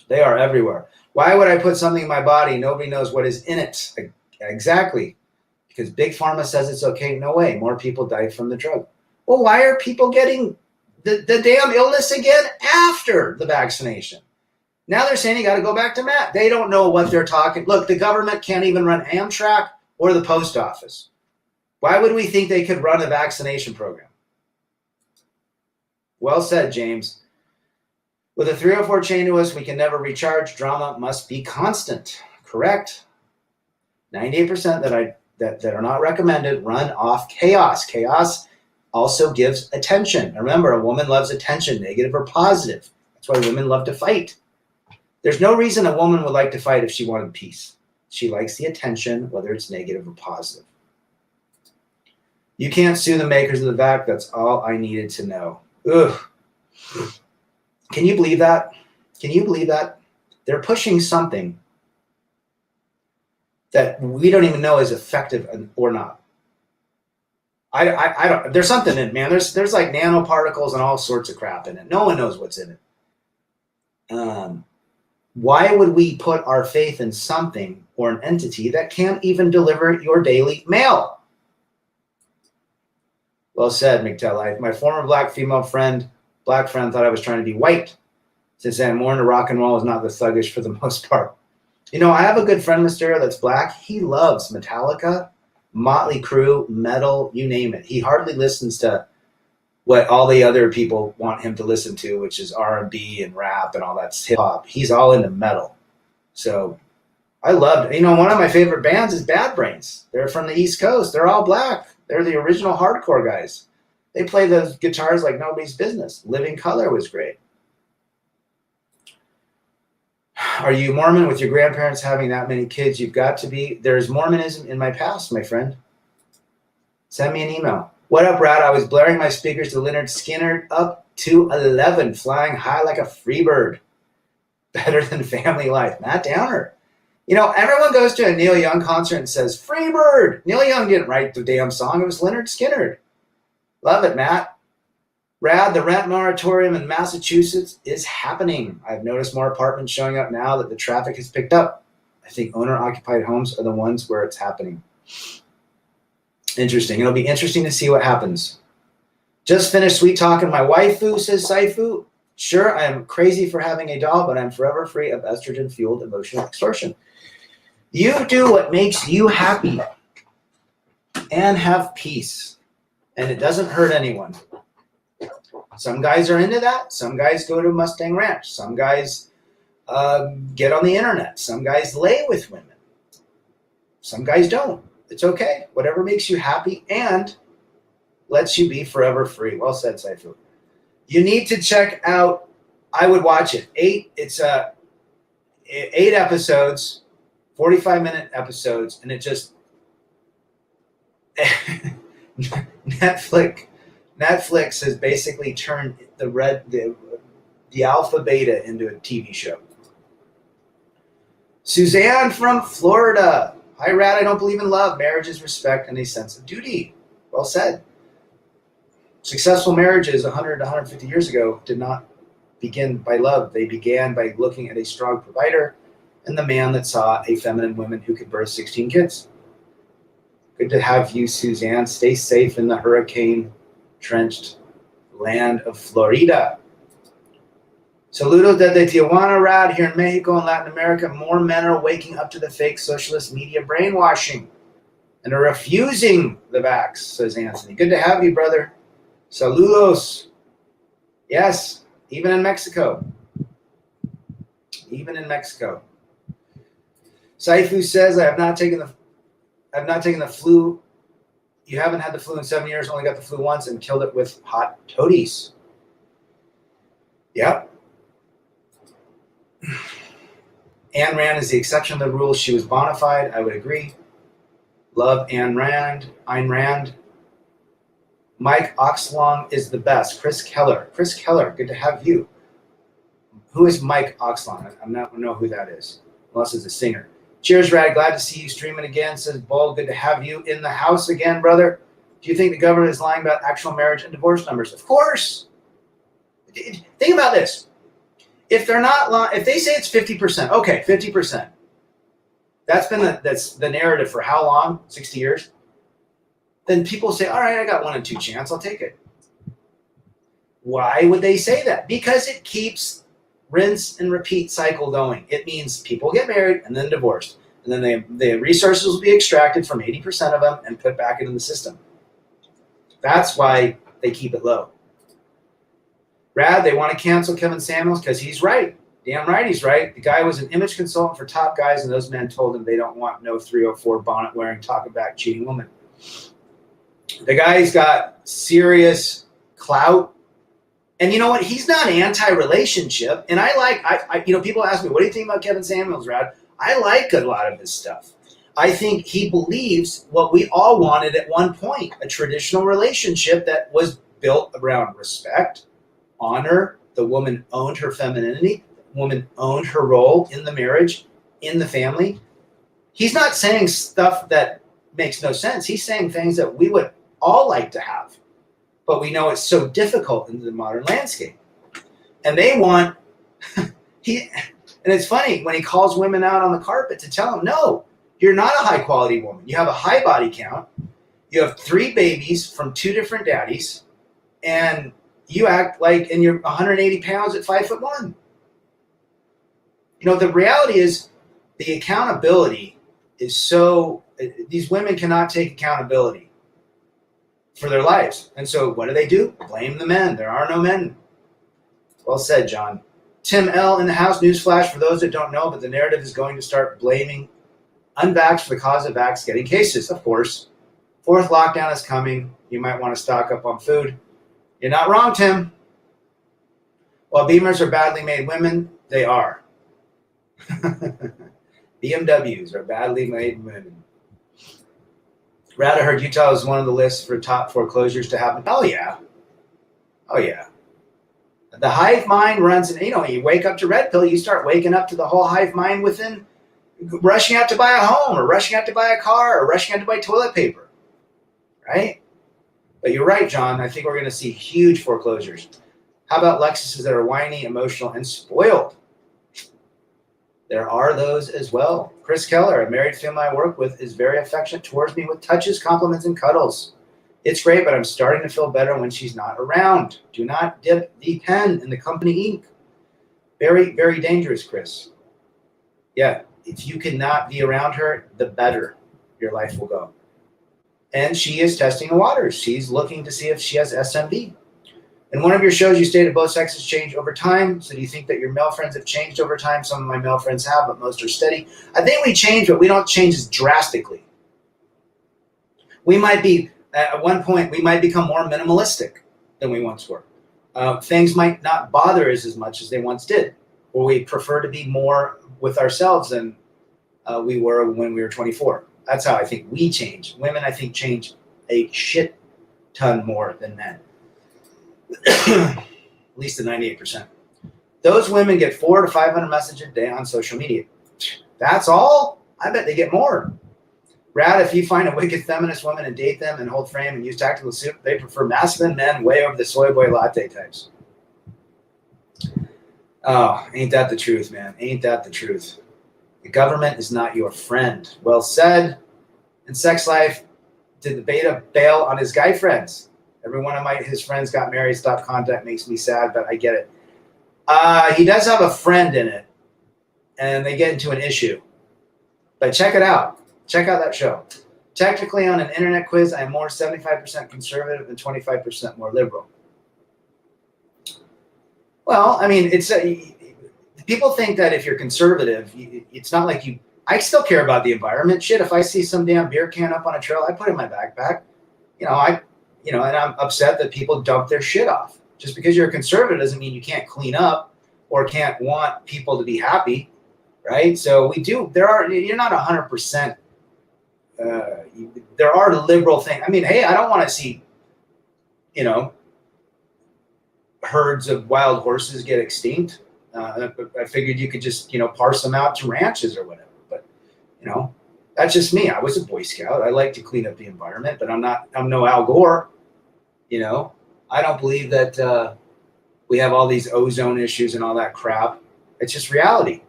They are everywhere. Why would I put something in my body? Nobody knows what is in it. Exactly. Because Big Pharma says it's okay. No way. More people die from the drug. Well, why are people getting the damn illness again after the vaccination? Now they're saying you got to go back to Matt. They don't know what they're talking. Look, the government can't even run Amtrak or the post office. Why would we think they could run a vaccination program? Well said, James. With a 304 chain to us, we can never recharge. Drama must be constant. Correct. 98% that are not recommended run off chaos. Chaos also gives attention. Remember, a woman loves attention, negative or positive. That's why women love to fight. There's no reason a woman would like to fight if she wanted peace. She likes the attention, whether it's negative or positive. You can't sue the makers of the vac. That's all I needed to know. Ugh. Can you believe that? Can you believe that? They're pushing something that we don't even know is effective or not. I don't. There's something in it, man. There's like nanoparticles and all sorts of crap in it. No one knows what's in it. Why would we put our faith in something or an entity that can't even deliver your daily mail? Well said, McTell. My former black friend thought I was trying to be white. Since I'm more into rock and roll, is not the thuggish for the most part. I have a good friend, Mysterio, that's black. He loves Metallica, Motley Crue, metal, you name it. He hardly listens to what all the other people want him to listen to, which is R&B and rap and all that hip hop. He's all into metal. So I loved it. One of my favorite bands is Bad Brains. They're from the East Coast. They're all black. They're the original hardcore guys. They play those guitars like nobody's business. Living Colour was great. Are you Mormon with your grandparents having that many kids? You've got to be. There's Mormonism in my past, my friend. Send me an email. What up, Brad? I was blaring my speakers to Leonard Skinner up to 11, flying high like a free bird. Better than family life. Matt Downer. Everyone goes to a Neil Young concert and says, free bird. Neil Young didn't write the damn song. It was Leonard Skinner. Love it, Matt. Brad, the rent moratorium in Massachusetts is happening. I've noticed more apartments showing up now that the traffic has picked up. I think owner-occupied homes are the ones where it's happening. Interesting. It'll be interesting to see what happens. Just finished sweet talking my waifu, says Saifu. Sure, I am crazy for having a doll, but I'm forever free of estrogen-fueled emotional extortion. You do what makes you happy and have peace, and it doesn't hurt anyone. Some guys are into that. Some guys go to Mustang Ranch. Some guys get on the internet. Some guys lay with women. Some guys don't. It's okay. Whatever makes you happy and lets you be forever free. Well said, Saifu. You need to check out, I would watch it. 8 episodes, 45-minute episodes, and it just Netflix has basically turned the alpha beta into a TV show. Suzanne from Florida. Hi, Rad. I don't believe in love. Marriage is respect and a sense of duty. Well said. Successful marriages 100 to 150 years ago did not begin by love. They began by looking at a strong provider and the man that saw a feminine woman who could birth 16 kids. Good to have you, Suzanne. Stay safe in the hurricane-drenched land of Florida. Saludos desde Tijuana, Rad. Here in Mexico and Latin America, more men are waking up to the fake socialist media brainwashing and are refusing the vax, says Anthony. Good to have you, brother. Saludos. Yes, even in Mexico. Even in Mexico. Saifu says, I have not taken the flu. You haven't had the flu in 7 years, only got the flu once and killed it with hot toadies. Yep. Ayn Rand is the exception to the rule. She was bona fide. I would agree. Love Ayn Rand. Mike Oxlong is the best. Chris Keller, good to have you. Who is Mike Oxlong? I don't know who that is, unless it's a singer. Cheers, Rad. Glad to see you streaming again, says Bull. Good to have you in the house again, brother. Do you think the government is lying about actual marriage and divorce numbers? Of course. Think about this. If they're not lying, if they say it's 50%, okay, 50%. That's the narrative for how long? 60 years? Then people say, all right, I got 1 in 2 chance, I'll take it. Why would they say that? Because it keeps rinse and repeat cycle going. It means people get married and then divorced. And then the resources will be extracted from 80% of them and put back into the system. That's why they keep it low. Rad, they want to cancel Kevin Samuels because he's right. Damn right he's right. The guy was an image consultant for top guys, and those men told him they don't want no 304 bonnet-wearing, talking-back, cheating woman. The guy's got serious clout. And you know what? He's not anti-relationship. And I people ask me, what do you think about Kevin Samuels, Rad? I like a lot of his stuff. I think he believes what we all wanted at one point, a traditional relationship that was built around respect, honor. The woman owned her femininity. The woman owned her role in the marriage, in the family. He's not saying stuff that makes no sense. He's saying things that we would all like to have. But we know it's so difficult in the modern landscape. And they want, and it's funny when he calls women out on the carpet to tell them, no, you're not a high quality woman. You have a high body count. You have 3 babies from 2 different daddies. And you act like, and you're 180 pounds at 5'1". The reality is the accountability is so, these women cannot take accountability for their lives. And so what do? Blame the men. There are no men. Well said, John. Tim L. in the house. Newsflash for those that don't know, but the narrative is going to start blaming unvaxxed for the cause of vax getting cases, of course. 4th lockdown is coming. You might want to stock up on food. You're not wrong, Tim. While Beamers are badly made women, they are. BMWs are badly made women. Rad, I heard Utah is one of the lists for top foreclosures to happen. Oh, yeah. The hive mind runs, and you wake up to red pill, you start waking up to the whole hive mind within rushing out to buy a home or rushing out to buy a car or rushing out to buy toilet paper, right? But you're right, John. I think we're going to see huge foreclosures. How about Lexuses that are whiny, emotional, and spoiled? There are those as well. Chris Keller, a married female I work with, is very affectionate towards me with touches, compliments, and cuddles. It's great, but I'm starting to feel better when she's not around. Do not dip the pen in the company ink. Very, very dangerous, Chris. Yeah, if you cannot be around her, the better your life will go. And she is testing the waters. She's looking to see if she has SMV. In one of your shows, you stated both sexes change over time. So do you think that your male friends have changed over time? Some of my male friends have, but most are steady. I think we change, but we don't change as drastically. We might be, at one point, we might become more minimalistic than we once were. Things might not bother us as much as they once did. Or we prefer to be more with ourselves than we were when we were 24. That's how I think we change. Women, I think, change a shit ton more than men. At least the 98%. Those women get 400 to 500 messages a day on social media. That's all? I bet they get more. Rad, if you find a wicked feminist woman and date them and hold frame and use tactical soup, they prefer masculine men way over the soy boy latte types. Oh, ain't that the truth, man? Ain't that the truth? The government is not your friend. Well said. In sex life, did the beta bail on his guy friends? Every one of his friends got married, stopped contact, makes me sad, but I get it. He does have a friend in it, and they get into an issue. But check it out. Check out that show. Technically, on an internet quiz, I am more 75% conservative and 25% more liberal. Well, I mean, people think that if you're conservative, it's not like you. I still care about the environment. Shit, if I see some damn beer can up on a trail, I put it in my backpack. And I'm upset that people dump their shit off. Just because you're a conservative doesn't mean you can't clean up or can't want people to be happy, right? So you're not 100%. There are liberal things. I mean, hey, I don't want to see, herds of wild horses get extinct. I figured you could just, parse them out to ranches or whatever. But, that's just me. I was a Boy Scout. I like to clean up the environment, but I'm no Al Gore. I don't believe that we have all these ozone issues and all that crap. It's just reality.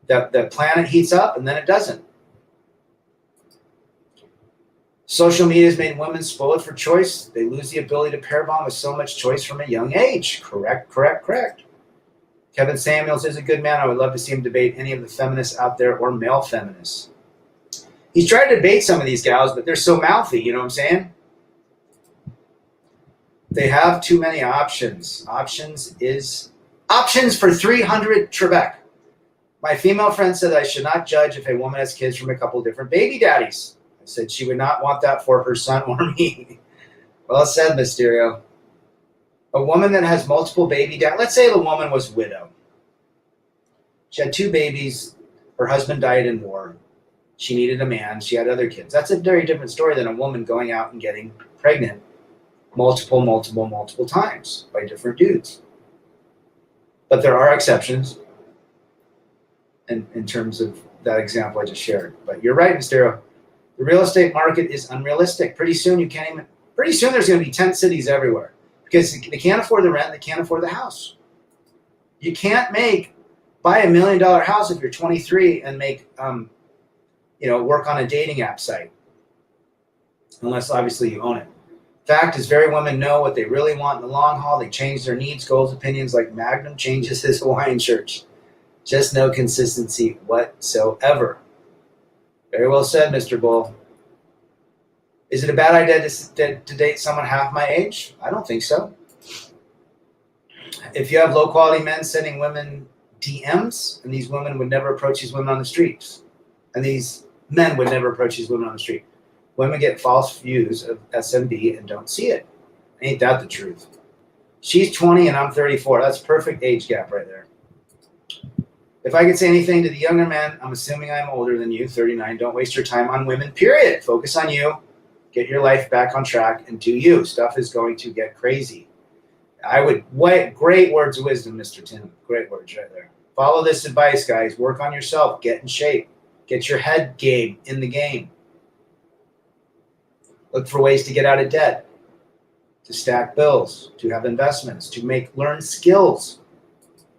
The planet heats up and then it doesn't. Social media has made women spoiled for choice. They lose the ability to pair bond with so much choice from a young age. Correct. Kevin Samuels is a good man. I would love to see him debate any of the feminists out there or male feminists. He's tried to debate some of these gals, but they're so mouthy, you know what I'm saying? They have too many options. Options for 300 Trebek. My female friend said I should not judge if a woman has kids from a couple of different baby daddies. I said she would not want that for her son or me. Well said, Mysterio. A woman that has multiple baby daddies. Let's say the woman was widow. She had 2 babies. Her husband died in war. She needed a man. She had other kids. That's a very different story than a woman going out and getting pregnant multiple times by different dudes. But there are exceptions in terms of that example I just shared. But you're right, Mysterio. The real estate market is unrealistic. Pretty soon there's going to be tent cities everywhere because they can't afford the rent, they can't afford the house. You can't buy $1 million house if you're 23 and make work on a dating app site. Unless obviously you own it. Fact is, very women know what they really want in the long haul. They change their needs, goals, opinions like Magnum changes his Hawaiian church. Just no consistency whatsoever. Very well said, Mr. Bull. Is it a bad idea to date someone half my age? I don't think so. If you have low-quality men sending women DMs, and these women would never approach these women on the streets, and these men would never approach these women on the street. Women get false views of SMB and don't see it. Ain't that the truth? She's 20 and I'm 34. That's a perfect age gap right there. If I could say anything to the younger men, I'm assuming I'm older than you, 39. Don't waste your time on women, period. Focus on you. Get your life back on track and do you. Stuff is going to get crazy. Great words of wisdom, Mr. Tim. Great words right there. Follow this advice, guys. Work on yourself. Get in shape. Get your head game in the game. Look for ways to get out of debt, to stack bills, to have investments, to learn skills.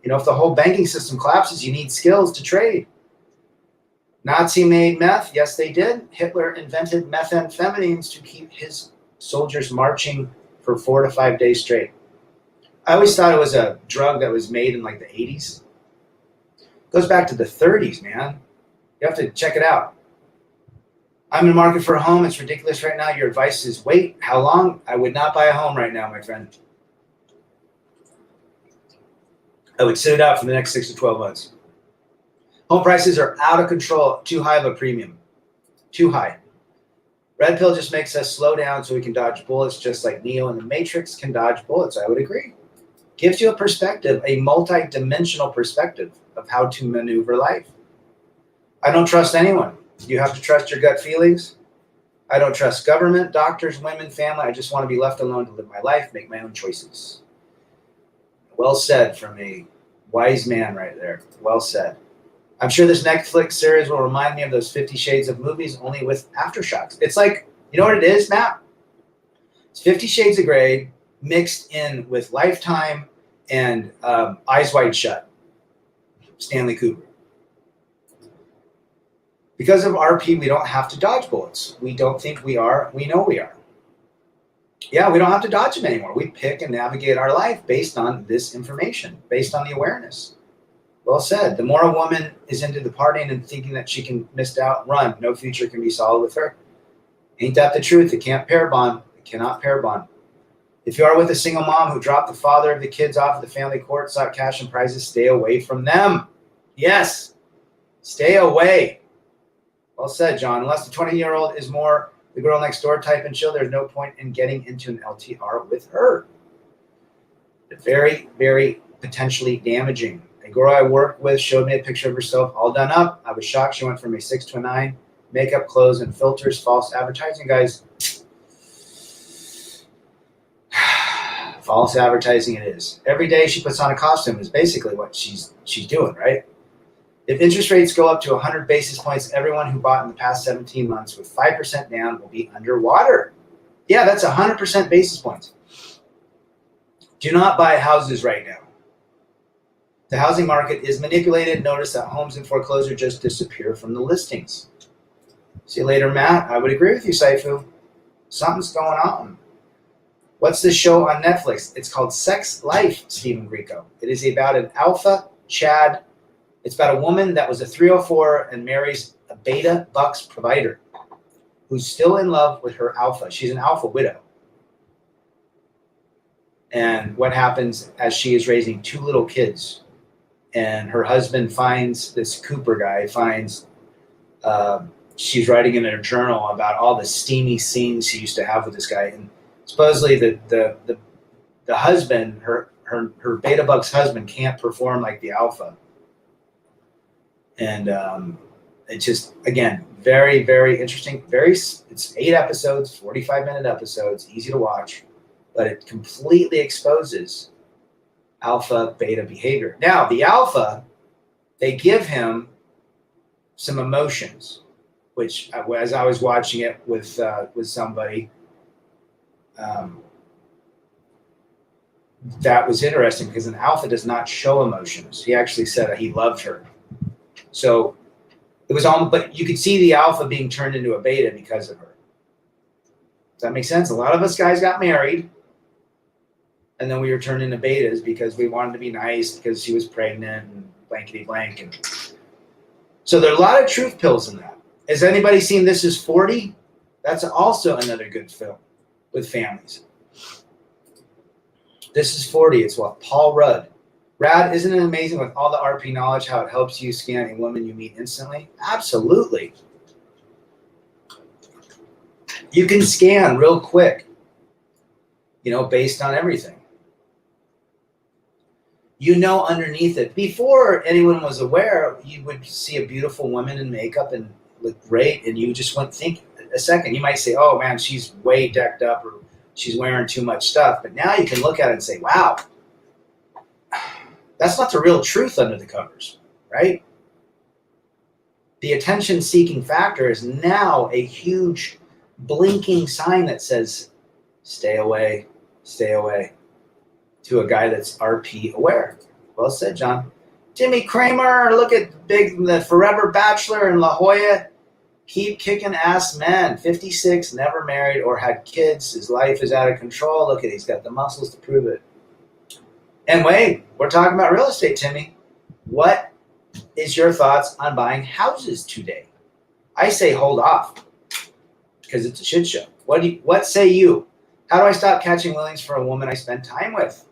If the whole banking system collapses, you need skills to trade. Nazi made meth. Yes, they did. Hitler invented methamphetamines to keep his soldiers marching for 4 to 5 days straight. I always thought it was a drug that was made in like the 80s. It goes back to the 30s, man. You have to check it out. I'm in the market for a home. It's ridiculous right now. Your advice is wait. How long? I would not buy a home right now, my friend. I would sit it out for the next 6 to 12 months. Home prices are out of control. Too high of a premium. Too high. Red pill just makes us slow down so we can dodge bullets just like Neo and the Matrix can dodge bullets. I would agree. Gives you a perspective, a multi-dimensional perspective of how to maneuver life. I don't trust anyone. You have to trust your gut feelings. I don't trust government, doctors, women, family. I just want to be left alone to live my life, make my own choices. Well said from a wise man right there. Well said. I'm sure this Netflix series will remind me of those 50 Shades of movies, only with aftershocks. It's like, you know what it is, Matt? It's 50 Shades of Grey mixed in with Lifetime and Eyes Wide Shut. Stanley Cooper. Because of RP, we don't have to dodge bullets. We don't think we are. We know we are. Yeah, we don't have to dodge them anymore. We pick and navigate our life based on this information, based on the awareness. Well said. The more a woman is into the partying and thinking that she can miss out, run. No future can be solid with her. Ain't that the truth? It can't pair bond. It cannot pair bond. If you are with a single mom who dropped the father of the kids off at the family court, sought cash and prizes, stay away from them. Yes, stay away. Well said, John. Unless the 20-year-old is more the girl next door type and chill, there's no point in getting into an LTR with her. Very, very potentially damaging. A girl I worked with showed me a picture of herself all done up. I was shocked. She went from a 6 to a 9. Makeup, clothes, and filters, false advertising, guys. False advertising it is. Every day she puts on a costume is basically what she's doing, right? If interest rates go up to 100 basis points, everyone who bought in the past 17 months with 5% down will be underwater. Yeah, that's 100% basis points. Do not buy houses right now. The housing market is manipulated. Notice that homes in foreclosure just disappear from the listings. See you later, Matt. I would agree with you, Saifu. Something's going on. What's this show on Netflix? It's called Sex Life, Stephen Grieco. It is about an alpha Chad. It's about a woman that was a 304 and marries a beta bucks provider who's still in love with her alpha. She's an alpha widow. And what happens as she is raising 2 little kids and her husband finds, this Cooper guy finds, she's writing in her journal about all the steamy scenes she used to have with this guy. And supposedly the husband, her beta buck's husband, can't perform like the alpha. And it just, again, very, very interesting. It's 8 episodes, 45-minute episodes, easy to watch, but it completely exposes alpha beta behavior. Now, the alpha, they give him some emotions, which, as I was watching it with somebody, that was interesting because an alpha does not show emotions. He actually said that he loved her. So it was all, but you could see the alpha being turned into a beta because of her. Does that make sense? A lot of us guys got married and then we were turned into betas because we wanted to be nice because she was pregnant and blankety blank. And so there are a lot of truth pills in that. Has anybody seen This Is 40? That's also another good film with families. This Is 40. It's what? Paul Rudd. Rad, isn't it amazing with all the RP knowledge how it helps you scan a woman you meet instantly? Absolutely. You can scan real quick, based on everything. Underneath it, before anyone was aware, you would see a beautiful woman in makeup and look great, and you just wouldn't think a second. You might say, oh man, she's way decked up or she's wearing too much stuff. But now you can look at it and say, wow, that's not the real truth under the covers, right? The attention-seeking factor is now a huge blinking sign that says, stay away, to a guy that's RP aware. Well said, John. Jimmy Kramer, look at the Forever Bachelor in La Jolla. Keep kicking ass men. 56, never married or had kids. His life is out of control. Look at, he's got the muscles to prove it. And wait, we're talking about real estate, Timmy. What is your thoughts on buying houses today? I say hold off because it's a shit show. What say you? How do I stop catching feelings for a woman I spend time with?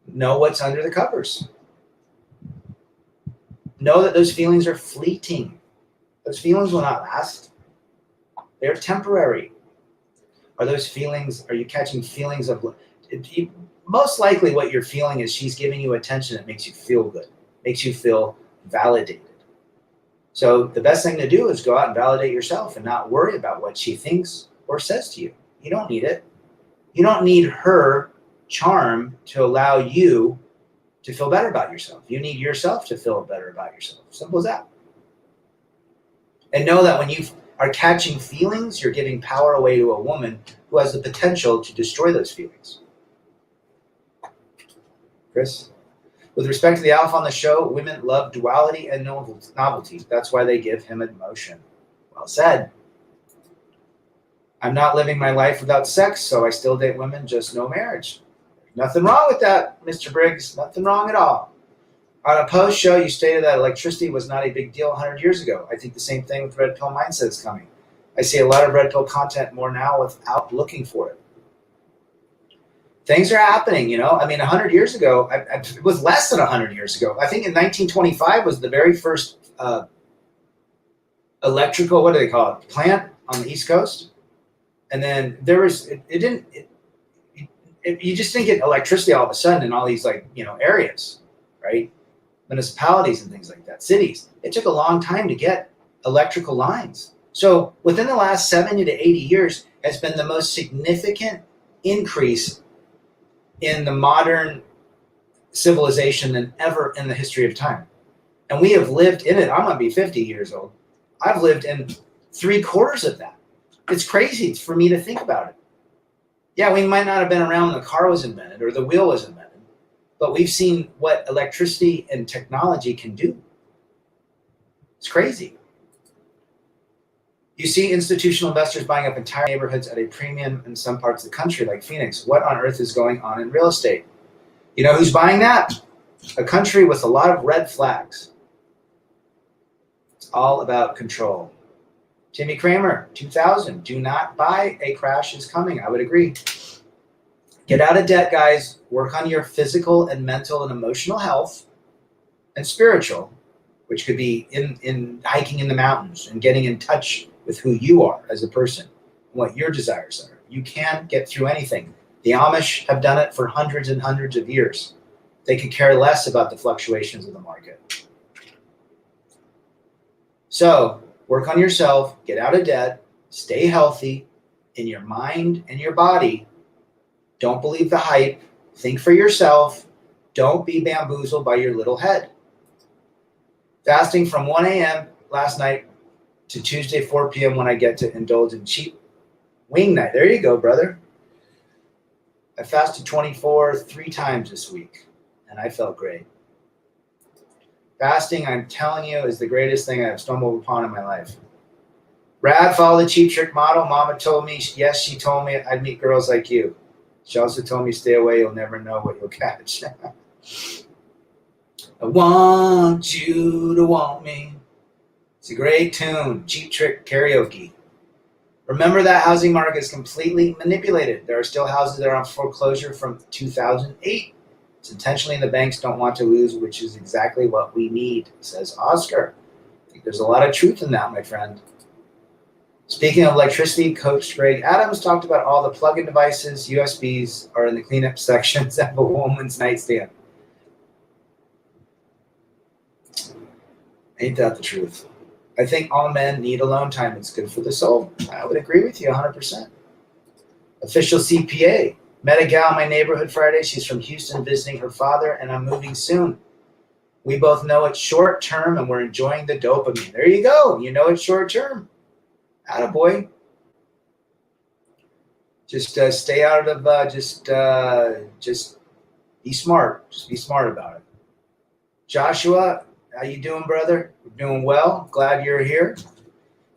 Know what's under the covers. Know that those feelings are fleeting. Those feelings will not last. They're temporary. Are you catching feelings of... Most likely what you're feeling is she's giving you attention that makes you feel good, makes you feel validated. So the best thing to do is go out and validate yourself and not worry about what she thinks or says to you. You don't need it. You don't need her charm to allow you to feel better about yourself. You need yourself to feel better about yourself. Simple as that. And know that when you are catching feelings, you're giving power away to a woman who has the potential to destroy those feelings. Chris? With respect to the alpha on the show, women love duality and novelty. That's why they give him emotion. Well said. I'm not living my life without sex, so I still date women, just no marriage. Nothing wrong with that, Mr. Briggs. Nothing wrong at all. On a post show, you stated that electricity was not a big deal 100 years ago. I think the same thing with red pill mindset is coming. I see a lot of red pill content more now without looking for it. Things are happening, you know. I mean, 100 years ago, it was less than 100 years ago. I think in 1925 was the very first electrical, what do they call it, plant on the East Coast. And then there was, you just didn't get electricity all of a sudden in all these, like, you know, areas, right? Municipalities and things like that, cities. It took a long time to get electrical lines. So within the last 70 to 80 years has been the most significant increase in the modern civilization than ever in the history of time. And we have lived in it. I'm going to be 50 years old. I've lived in 3/4 of that. It's crazy for me to think about it. Yeah, we might not have been around when the car was invented or the wheel was invented, but we've seen what electricity and technology can do. It's crazy. You see institutional investors buying up entire neighborhoods at a premium in some parts of the country, like Phoenix. What on earth is going on in real estate? You know who's buying that? A country with a lot of red flags. It's all about control. Timmy Kramer, 2000. Do not buy. A crash is coming. I would agree. Get out of debt, guys. Work on your physical and mental and emotional health and spiritual, which could be in hiking in the mountains and getting in touch with who you are as a person and what your desires are. You can get through anything. The Amish have done it for hundreds and hundreds of years. They could care less about the fluctuations of the market. So work on yourself, get out of debt, stay healthy in your mind and your body. Don't believe the hype. Think for yourself. Don't be bamboozled by your little head. Fasting from 1 a.m. last night to Tuesday, 4 p.m. when I get to indulge in cheap wing night. There you go, brother. I fasted 3 times this week, and I felt great. Fasting, I'm telling you, is the greatest thing I've stumbled upon in my life. Brad, follow the cheap trick model. Mama told me, yes, she told me I'd meet girls like you. She also told me, stay away, you'll never know what you'll catch. I want you to want me. It's a great tune. Cheap Trick karaoke. Remember that housing market is completely manipulated. There are still houses that are on foreclosure from 2008. It's intentionally, and the banks don't want to lose, which is exactly what we need, says Oscar. I think there's a lot of truth in that, my friend. Speaking of electricity, Coach Greg Adams talked about all the plug-in devices, USBs, are in the cleanup sections of a woman's nightstand. Ain't that the truth? I think all men need alone time. It's good for the soul. I would agree with you 100%. Official CPA. Met a gal in my neighborhood Friday. She's from Houston visiting her father, and I'm moving soon. We both know it's short term, and we're enjoying the dopamine. There you go. You know it's short term. Attaboy. Just stay out of, just be smart. Just be smart about it. Joshua, how you doing, brother? You're doing well. Glad you're here.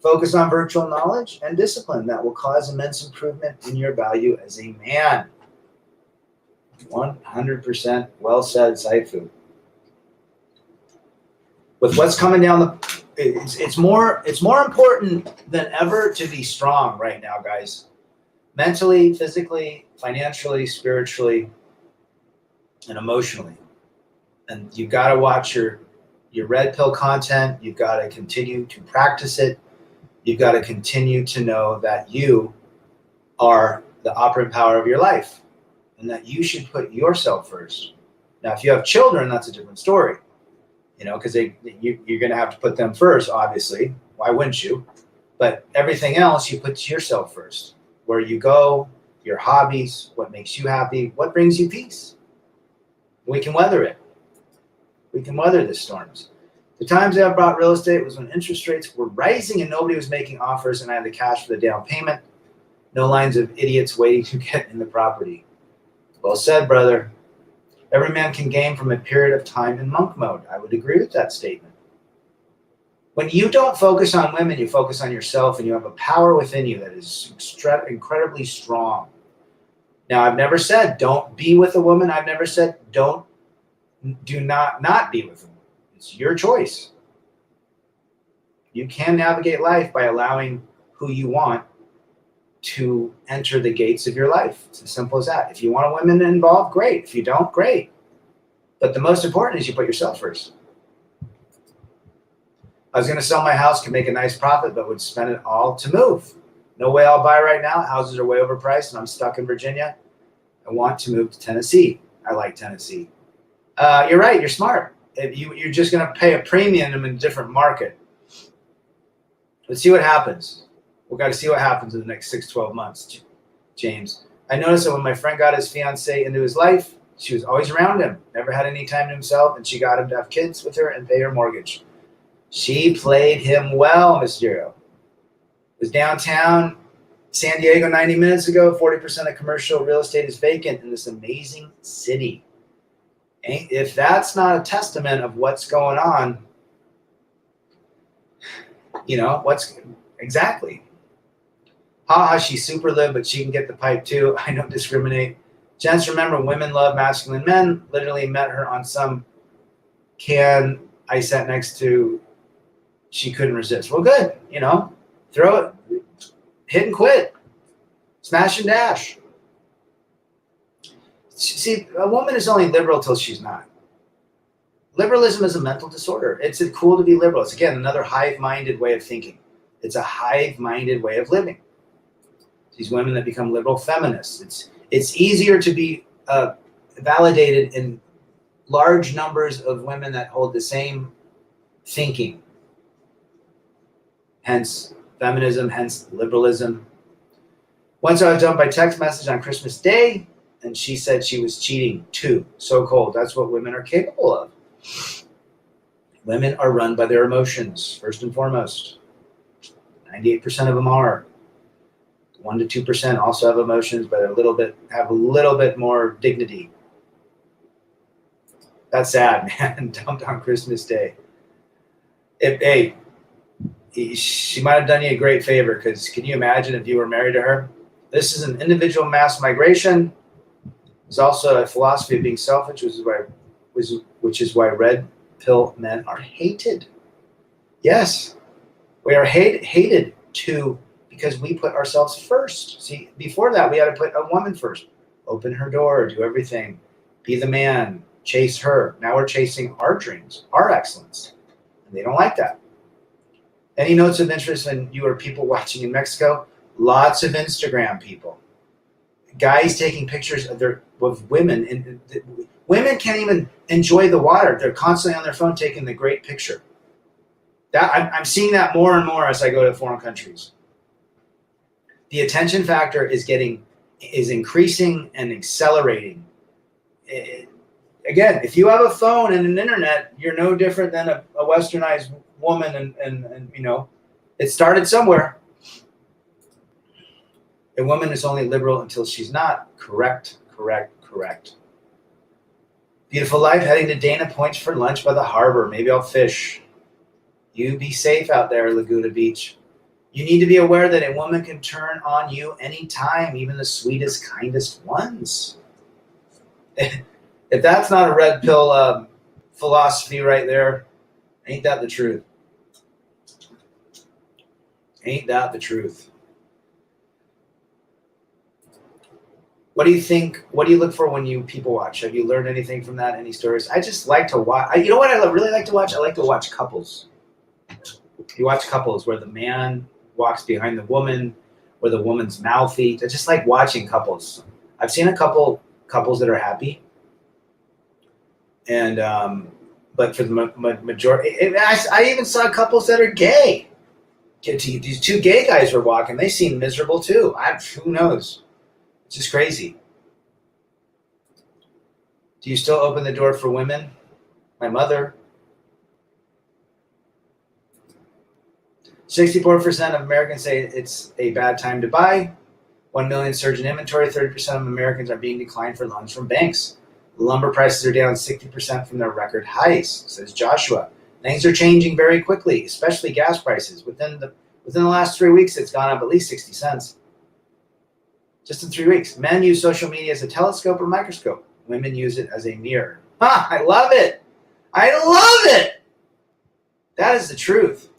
Focus on virtual knowledge and discipline. That will cause immense improvement in your value as a man. 100% well said, Saifu. With what's coming down it's more important than ever to be strong right now, guys. Mentally, physically, financially, spiritually, and emotionally. And you've got to watch your red pill content. You've got to continue to practice it. You've got to continue to know that you are the operant power of your life and that you should put yourself first. Now, if you have children, that's a different story, you know, because you're going to have to put them first, obviously. Why wouldn't you? But everything else, you put yourself first. Where you go, your hobbies, what makes you happy, what brings you peace. We can weather it. We can weather the storms. The times I bought real estate was when interest rates were rising and nobody was making offers and I had the cash for the down payment. No lines of idiots waiting to get in the property. Well said, brother. Every man can gain from a period of time in monk mode. I would agree with that statement. When you don't focus on women, you focus on yourself, and you have a power within you that is incredibly strong. Now, I've never said don't be with a woman. I've never said do not be with a woman. It's your choice. You can navigate life by allowing who you want to enter the gates of your life. It's as simple as that. If you want a woman involved, great. If you don't, great. But the most important is you put yourself first. I was going to sell my house, could make a nice profit, but would spend it all to move. No way I'll buy right now. Houses are way overpriced, and I'm stuck in Virginia. I want to move to Tennessee. I like Tennessee. You're right. You're smart. You're just going to pay a premium in a different market. Let's see what happens. We've got to see what happens in the next 6-12 months, James. I noticed that when my friend got his fiance into his life, she was always around him, never had any time to himself, and she got him to have kids with her and pay her mortgage. She played him well, Mysterio. It was downtown San Diego 90 minutes ago. 40% of commercial real estate is vacant in this amazing city. If that's not a testament of what's going on, what's exactly. She's super live, but she can get the pipe too. I don't discriminate. Gents, remember, women love masculine men. Literally met her on some can I sat next to. She couldn't resist. Well, good. Throw it, hit and quit, smash and dash. See, a woman is only liberal till she's not. Liberalism is a mental disorder. It's cool to be liberal. It's, again, another hive-minded way of thinking. It's a hive-minded way of living. These women that become liberal feminists. It's easier to be validated in large numbers of women that hold the same thinking. Hence feminism, hence liberalism. Once I was dumped by text message on Christmas Day, and she said she was cheating too. So cold. That's what women are capable of. Women are run by their emotions, first and foremost. 98% of them are. 1 to 2% also have emotions, but have a little bit more dignity. That's sad, man. Dumped on Christmas Day. She might have done you a great favor, because can you imagine if you were married to her? This is an individual mass migration. There's also a philosophy of being selfish, which is why red pill men are hated. Yes, we are hated too, because we put ourselves first. See, before that, we had to put a woman first. Open her door, do everything, be the man, chase her. Now we're chasing our dreams, our excellence. And they don't like that. Any notes of interest when you or people watching in Mexico? Lots of Instagram people. Guys taking pictures of women. And women can't even enjoy the water. They're constantly on their phone taking the great picture. I'm seeing that more and more as I go to foreign countries. The attention factor is increasing and accelerating. Again, if you have a phone and an internet, you're no different than a westernized woman, and it started somewhere. A woman is only liberal until she's not. Correct. Beautiful life. Heading to Dana Point for lunch by the harbor. Maybe I'll fish. You be safe out there, Laguna Beach. You need to be aware that a woman can turn on you anytime, even the sweetest, kindest ones. If that's not a red pill philosophy right there, ain't that the truth? Ain't that the truth? What do you think? What do you look for when you people watch? Have you learned anything from that? Any stories? I just like to watch. You know what I really like to watch? I like to watch couples. You watch couples where the man walks behind the woman, where the woman's mouthy. I just like watching couples. I've seen a couple couples that are happy, and but for the majority, I even saw couples that are gay. These two gay guys were walking. They seemed miserable too. Who knows? It's just crazy. Do you still open the door for women? My mother. 64% of Americans say it's a bad time to buy. 1 million surge in inventory. 30% of Americans are being declined for loans from banks. Lumber prices are down 60% from their record highs, says Joshua. Things are changing very quickly, especially gas prices. Within the last 3 weeks, it's gone up at least 60 cents. Just in 3 weeks. Men use social media as a telescope or microscope. Women use it as a mirror. I love it. I love it. That is the truth.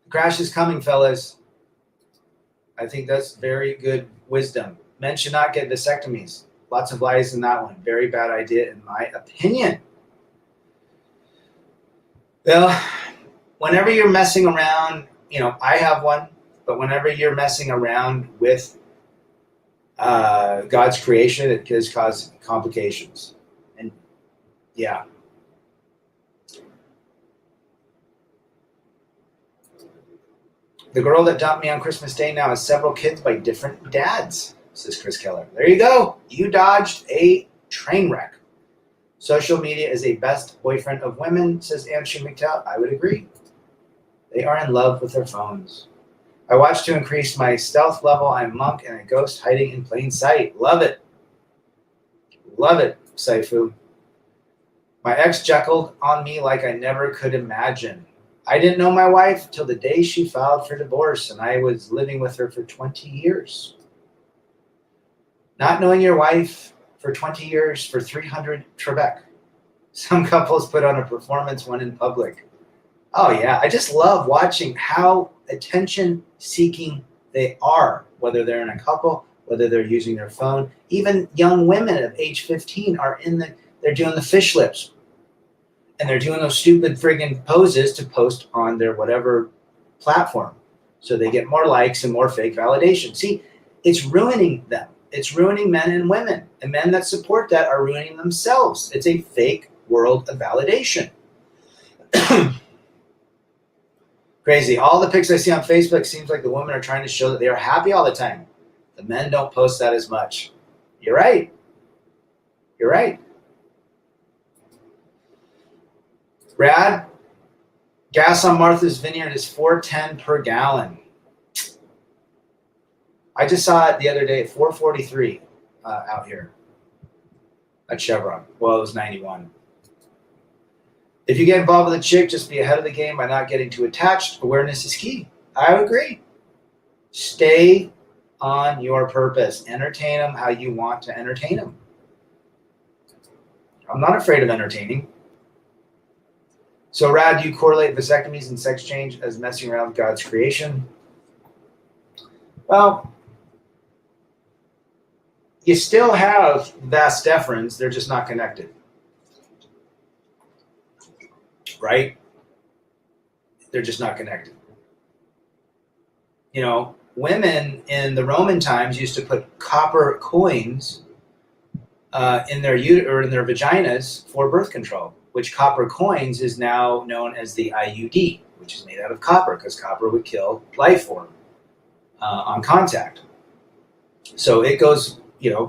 The crash is coming, fellas. I think that's very good wisdom. Men should not get vasectomies. Lots of lies in that one. Very bad idea, in my opinion. Well, whenever you're messing around, I have one, but whenever you're messing around with God's creation, it does cause complications. And yeah. The girl that dumped me on Christmas Day now has several kids by different dads, says Chris Keller. There you go. You dodged a train wreck. Social media is a best boyfriend of women, says Andrew McTell. I would agree. They are in love with their phones. I watch to increase my stealth level. I'm monk and a ghost hiding in plain sight. Love it. Love it, Saifu. My ex jeckled on me like I never could imagine. I didn't know my wife till the day she filed for divorce, and I was living with her for 20 years. Not knowing your wife for 20 years for 300 Trebek. Some couples put on a performance when in public. Oh, yeah. I just love watching how attention-seeking they are, whether they're in a couple, whether they're using their phone. Even young women of age 15 are they're doing the fish lips. And they're doing those stupid friggin' poses to post on their whatever platform. So they get more likes and more fake validation. See, it's ruining them. It's ruining men and women. And men that support that are ruining themselves. It's a fake world of validation. Crazy. All the pics I see on Facebook seems like the women are trying to show that they are happy all the time. The men don't post that as much. You're right. You're right. Brad, gas on Martha's Vineyard is $4.10 per gallon. I just saw it the other day at $4.43 out here at Chevron. Well, it was 91. If you get involved with a chick, just be ahead of the game by not getting too attached. Awareness is key. I agree. Stay on your purpose. Entertain them how you want to entertain them. I'm not afraid of entertaining. So, Rad, do you correlate vasectomies and sex change as messing around with God's creation? Well, you still have vas deferens. They're just not connected. Right? They're just not connected. Women in the Roman times used to put copper coins in their vaginas for birth control, which copper coins is now known as the IUD, which is made out of copper because copper would kill life form on contact. So it goes,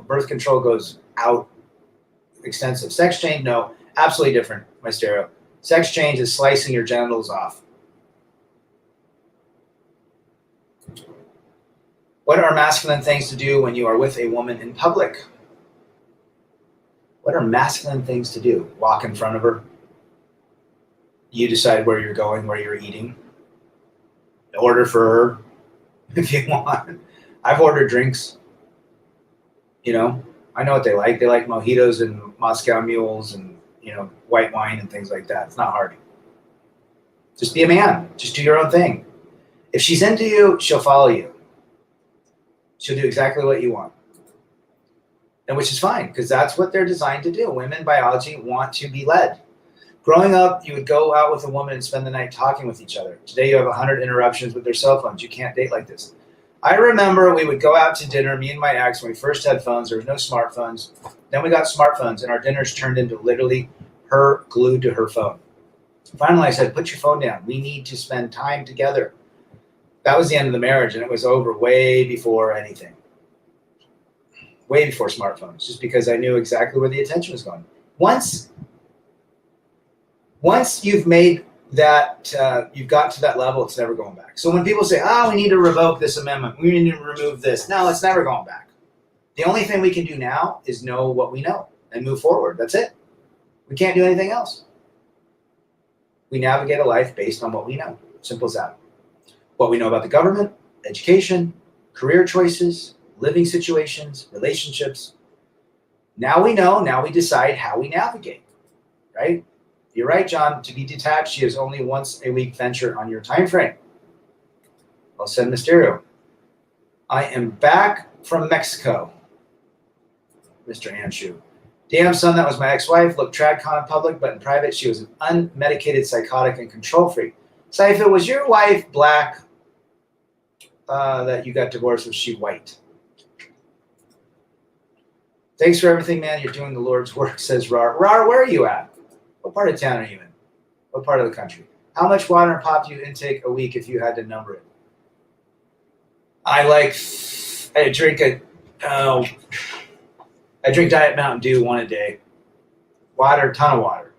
birth control goes out extensive. Sex change, no, absolutely different, my stereo. Sex change is slicing your genitals off. What are masculine things to do when you are with a woman in public? What are masculine things to do? Walk in front of her. You decide where you're going, where you're eating. Order for her if you want. I've ordered drinks. I know what they like. They like mojitos and Moscow mules and, white wine and things like that. It's not hard. Just be a man. Just do your own thing. If she's into you, she'll follow you. She'll do exactly what you want. And which is fine, because that's what they're designed to do. Women, biology, want to be led. Growing up, you would go out with a woman and spend the night talking with each other. Today, you have 100 interruptions with their cell phones. You can't date like this. I remember we would go out to dinner, me and my ex, when we first had phones. There was no smartphones. Then we got smartphones, and our dinners turned into literally her glued to her phone. Finally, I said, put your phone down. We need to spend time together. That was the end of the marriage, and it was over way before anything. Way before smartphones, just because I knew exactly where the attention was going. Once you've made that, you've got to that level, it's never going back. So when people say, we need to revoke this amendment, we need to remove this. No, it's never going back. The only thing we can do now is know what we know. and move forward. That's it. We can't do anything else. We navigate a life based on what we know. Simple as that. What we know about the government, education, career choices, living situations, relationships. Now we know, now we decide how we navigate, right? You're right, John. To be detached, she is only once a week venture on your time frame. Well said, Mysterio. I am back from Mexico, Mr. Anshu. Damn, son, that was my ex-wife. Looked tradcon in public, but in private, she was an unmedicated psychotic and control freak. So if it was your wife, black, that you got divorced, was she white? Thanks for everything, man. You're doing the Lord's work, says Rar. Rar, where are you at? What part of town are you in? What part of the country? How much water and pop do you intake a week if you had to number it? I drink Diet Mountain Dew one a day. Water, ton of water.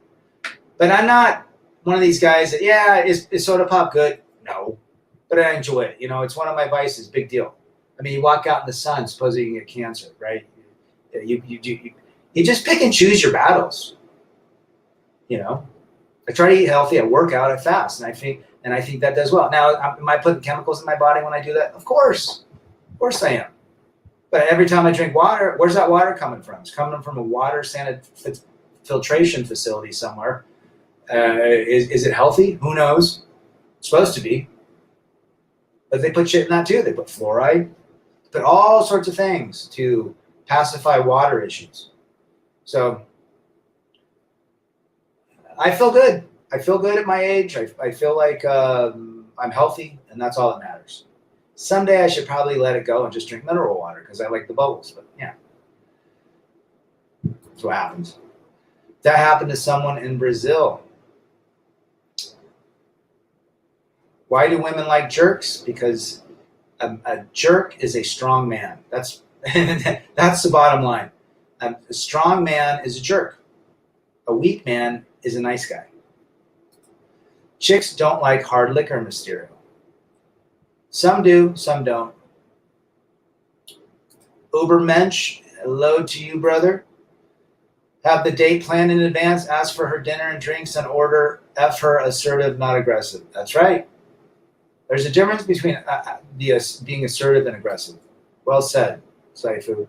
But I'm not one of these guys that, yeah, is soda pop good? No. But I enjoy it. It's one of my vices. Big deal. I mean, you walk out in the sun, supposedly you can get cancer, right? You just pick and choose your battles. I try to eat healthy. I work out. I fast, and I think that does well. Now, am I putting chemicals in my body when I do that? Of course I am. But every time I drink water, where's that water coming from? It's coming from a water filtration facility somewhere. Is it healthy? Who knows? It's supposed to be. But they put shit in that too. They put fluoride. They put all sorts of things to pacify water issues. So I feel good. I feel good at my age. I feel like I'm healthy, and that's all that matters. Someday I should probably let it go and just drink mineral water because I like the bubbles. But yeah, that's what happens. That happened to someone in Brazil. Why do women like jerks? Because a jerk is a strong man. That's the bottom line. A strong man is a jerk. A weak man is a nice guy. Chicks don't like hard liquor, Mysterio. Some do, some don't. Ubermensch, hello to you, brother. Have the date planned in advance, ask for her dinner and drinks, and order F her assertive, not aggressive. That's right. There's a difference between being assertive and aggressive. Well said, Saifu.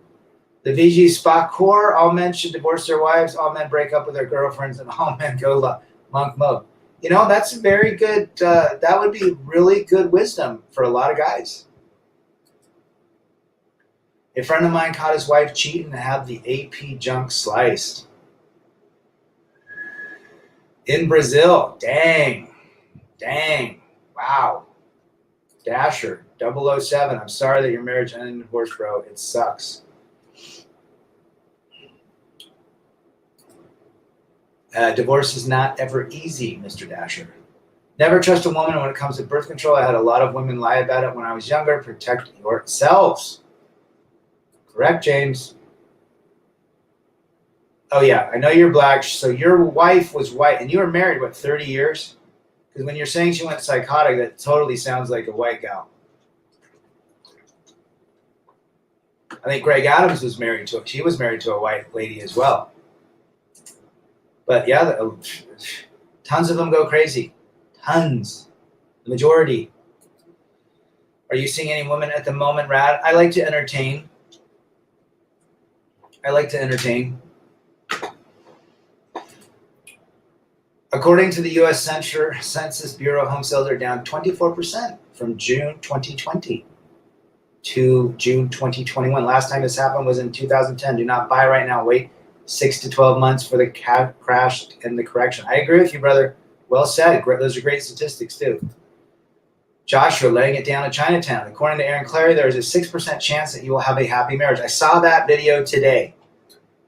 The VG Spakor, all men should divorce their wives, all men break up with their girlfriends, and all men go monk mode. That's very good. That would be really good wisdom for a lot of guys. A friend of mine caught his wife cheating and had the AP junk sliced. In Brazil. Dang. Wow. Dasher, 007. I'm sorry that your marriage ended in divorce, bro. It sucks. Divorce is not ever easy, Mr. Dasher. Never trust a woman when it comes to birth control. I had a lot of women lie about it when I was younger. Protect yourselves. Correct, James. Oh, yeah. I know you're black. So your wife was white, and you were married, 30 years? Because when you're saying she went psychotic, that totally sounds like a white gal. I think Greg Adams was married to a white lady as well. But yeah, tons of them go crazy. Tons. The majority. Are you seeing any women at the moment, Rad? I like to entertain. According to the U.S. Census Bureau, home sales are down 24% from June 2020 to June 2021. Last time this happened was in 2010. Do not buy right now. Wait 6 to 12 months for the crash and the correction. I agree with you, brother. Well said. Those are great statistics, too. Joshua, laying it down in Chinatown. According to Aaron Clary, there is a 6% chance that you will have a happy marriage. I saw that video today.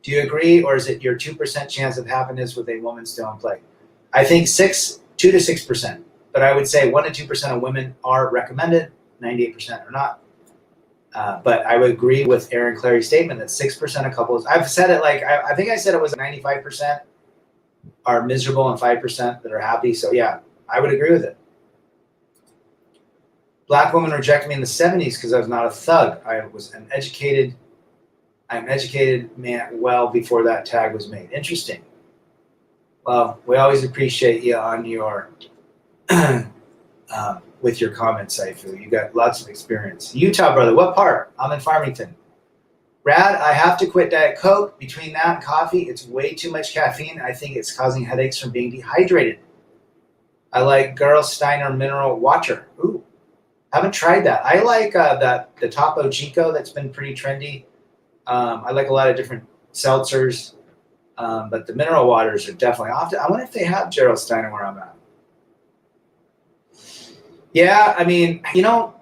Do you agree, or is it your 2% chance of happiness with a woman still in play? I think 2 to 6%. But I would say 1 to 2% of women are recommended, 98% are not. But I would agree with Aaron Clary's statement that 6% of couples, I've said it I think I said it was 95% are miserable and 5% that are happy. So yeah, I would agree with it. Black women rejected me in the 70s because I was not a thug. I was an educated I'm educated man well before that tag was made. Interesting. Well, we always appreciate you on your with your comments, Saifu. You got lots of experience. Utah, brother, what part? I'm in Farmington. Brad, I have to quit Diet Coke. Between that and coffee, it's way too much caffeine. I think it's causing headaches from being dehydrated. I like Gerolsteiner Mineral Water. Ooh, haven't tried that. I like the Topo Chico that's been pretty trendy. I like a lot of different seltzers, but the mineral waters are definitely often. I wonder if they have Gerolsteiner where I'm at. Yeah, I mean,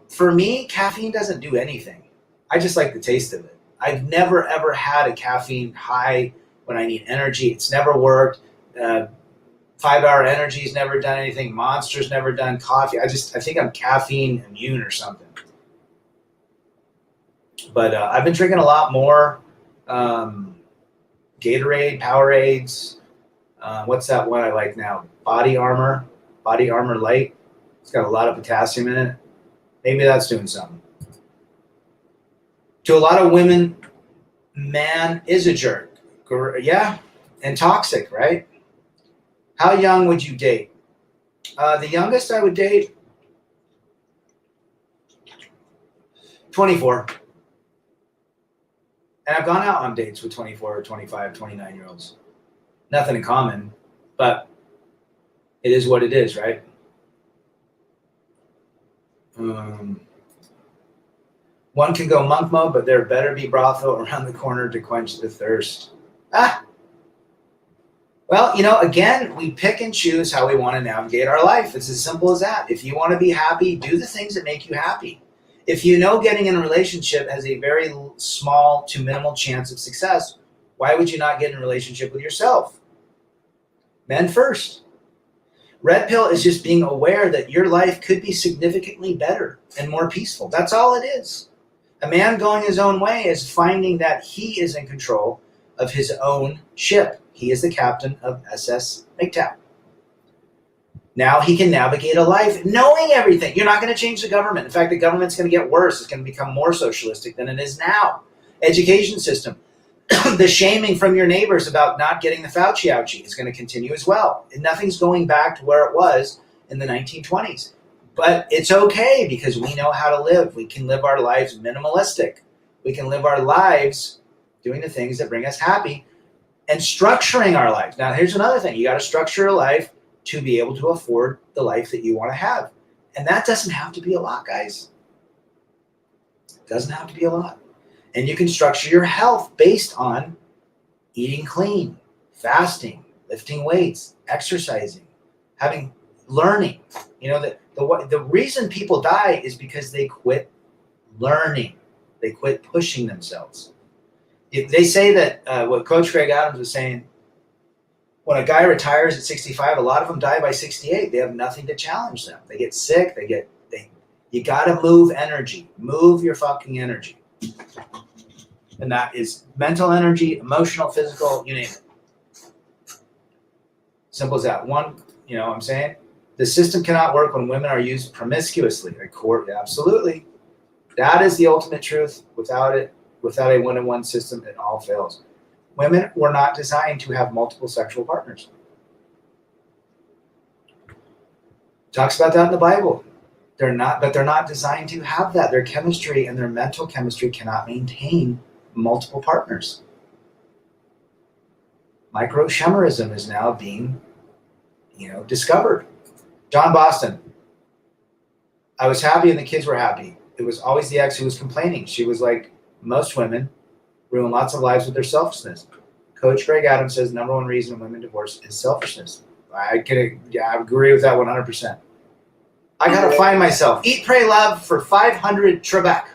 for me, caffeine doesn't do anything. I just like the taste of it. I've never, ever had a caffeine high when I need energy. It's never worked. 5-hour Energy's never done anything. Monster's never done coffee. I think I'm caffeine immune or something. But I've been drinking a lot more Gatorade, Powerades. What's that one I like now? Body Armor Light. It's got a lot of potassium in it. Maybe that's doing something. To a lot of women, man is a jerk. Yeah, and toxic, right? How young would you date? The youngest I would date, 24. And I've gone out on dates with 24 or 25, 29-year-olds. Nothing in common, but it is what it is, right? One can go monk mode, but there better be brothel around the corner to quench the thirst. Well, again, we pick and choose how we want to navigate our life. It's as simple as that. If you want to be happy, do the things that make you happy. If you know getting in a relationship has a very small to minimal chance of success, why would you not get in a relationship with yourself? Men first. Red pill is just being aware that your life could be significantly better and more peaceful. That's all it is. A man going his own way is finding that he is in control of his own ship. He is the captain of SS MGTOW. Now he can navigate a life knowing everything. You're not going to change the government. In fact, the government's going to get worse. It's going to become more socialistic than it is now. Education system. The shaming from your neighbors about not getting the Fauci ouchie is going to continue as well. And nothing's going back to where it was in the 1920s. But it's okay because we know how to live. We can live our lives minimalistic. We can live our lives doing the things that bring us happy and structuring our life. Now, here's another thing. You got to structure your life to be able to afford the life that you want to have. And that doesn't have to be a lot, guys. It doesn't have to be a lot. And you can structure your health based on eating clean, fasting, lifting weights, exercising, learning. The reason people die is because they quit learning. They quit pushing themselves. They say that what Coach Greg Adams was saying, when a guy retires at 65, a lot of them die by 68. They have nothing to challenge them. They get sick. You got to move energy. Move your fucking energy. And that is mental energy, emotional, physical, you name it. Simple as that. One, you know what I'm saying? The system cannot work when women are used promiscuously. Absolutely. That is the ultimate truth. Without a one-on-one system, it all fails. Women were not designed to have multiple sexual partners. Talks about that in the Bible. They're not designed to have that. Their chemistry and their mental chemistry cannot maintain multiple partners. Microchimerism is now being, discovered. John Boston. I was happy and the kids were happy. It was always the ex who was complaining. She was like most women, ruin lots of lives with their selfishness. Coach Greg Adams says number one reason women divorce is selfishness. I agree with that 100%. I gotta find myself. Eat, pray, love for 500 Trebek.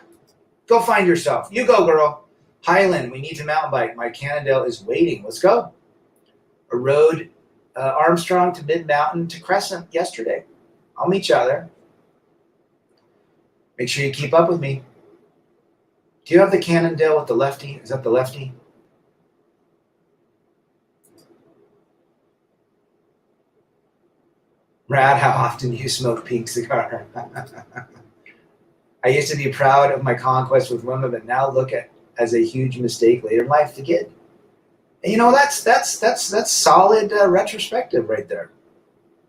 Go find yourself. You go, girl. Highland, we need to mountain bike. My Cannondale is waiting. Let's go. I rode Armstrong to Mid-Mountain to Crescent yesterday. I'll meet you out there. Make sure you keep up with me. Do you have the Cannondale with the lefty? Is that the lefty? Brad, how often do you smoke pink cigar? I used to be proud of my conquest with women, but now look at as a huge mistake later in life to get. And you know, that's solid retrospective right there,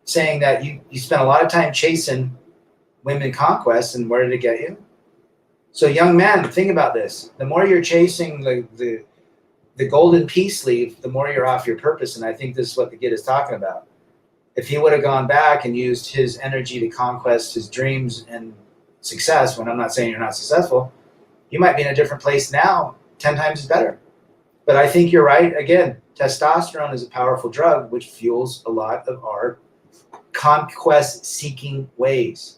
saying that you spent a lot of time chasing women conquests, and where did it get you? So young men, think about this. The more you're chasing the golden peace leaf, the more you're off your purpose. And I think this is what the Gid is talking about. If he would have gone back and used his energy to conquest his dreams and success, when I'm not saying you're not successful, you might be in a different place now, 10 times better. But I think you're right. Again, testosterone is a powerful drug which fuels a lot of our conquest-seeking ways.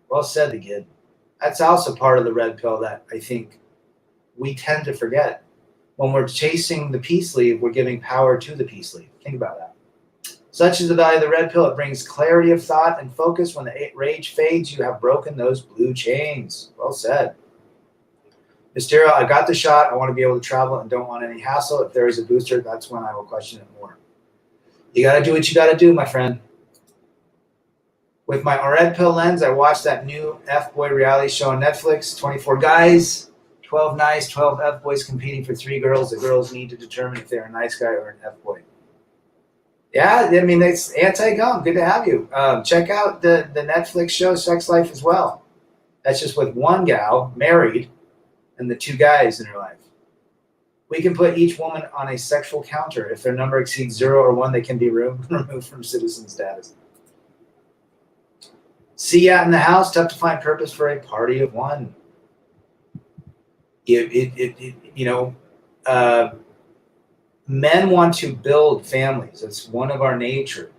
Well said, the Gid. That's also part of the red pill that I think we tend to forget. When we're chasing the peace leaf, we're giving power to the peace leaf. Think about that. Such is the value of the red pill. It brings clarity of thought and focus. When the rage fades, you have broken those blue chains. Well said. Mysterio, I got the shot. I want to be able to travel and don't want any hassle. If there is a booster, that's when I will question it more. You got to do what you got to do, my friend. With my red pill lens, I watched that new F-boy reality show on Netflix, 24 guys, 12 nice, 12 F-boys competing for 3 girls. The girls need to determine if they're a nice guy or an F-boy. Yeah, I mean, it's anti-gum. Good to have you. Check out the Netflix show Sex Life as well. That's just with one gal, married, and the 2 guys in her life. We can put each woman on a sexual counter. If their number exceeds 0 or 1, they can be removed from citizen status. See ya in the house. Tough to find purpose for a party of one. Men want to build families. It's one of our nature.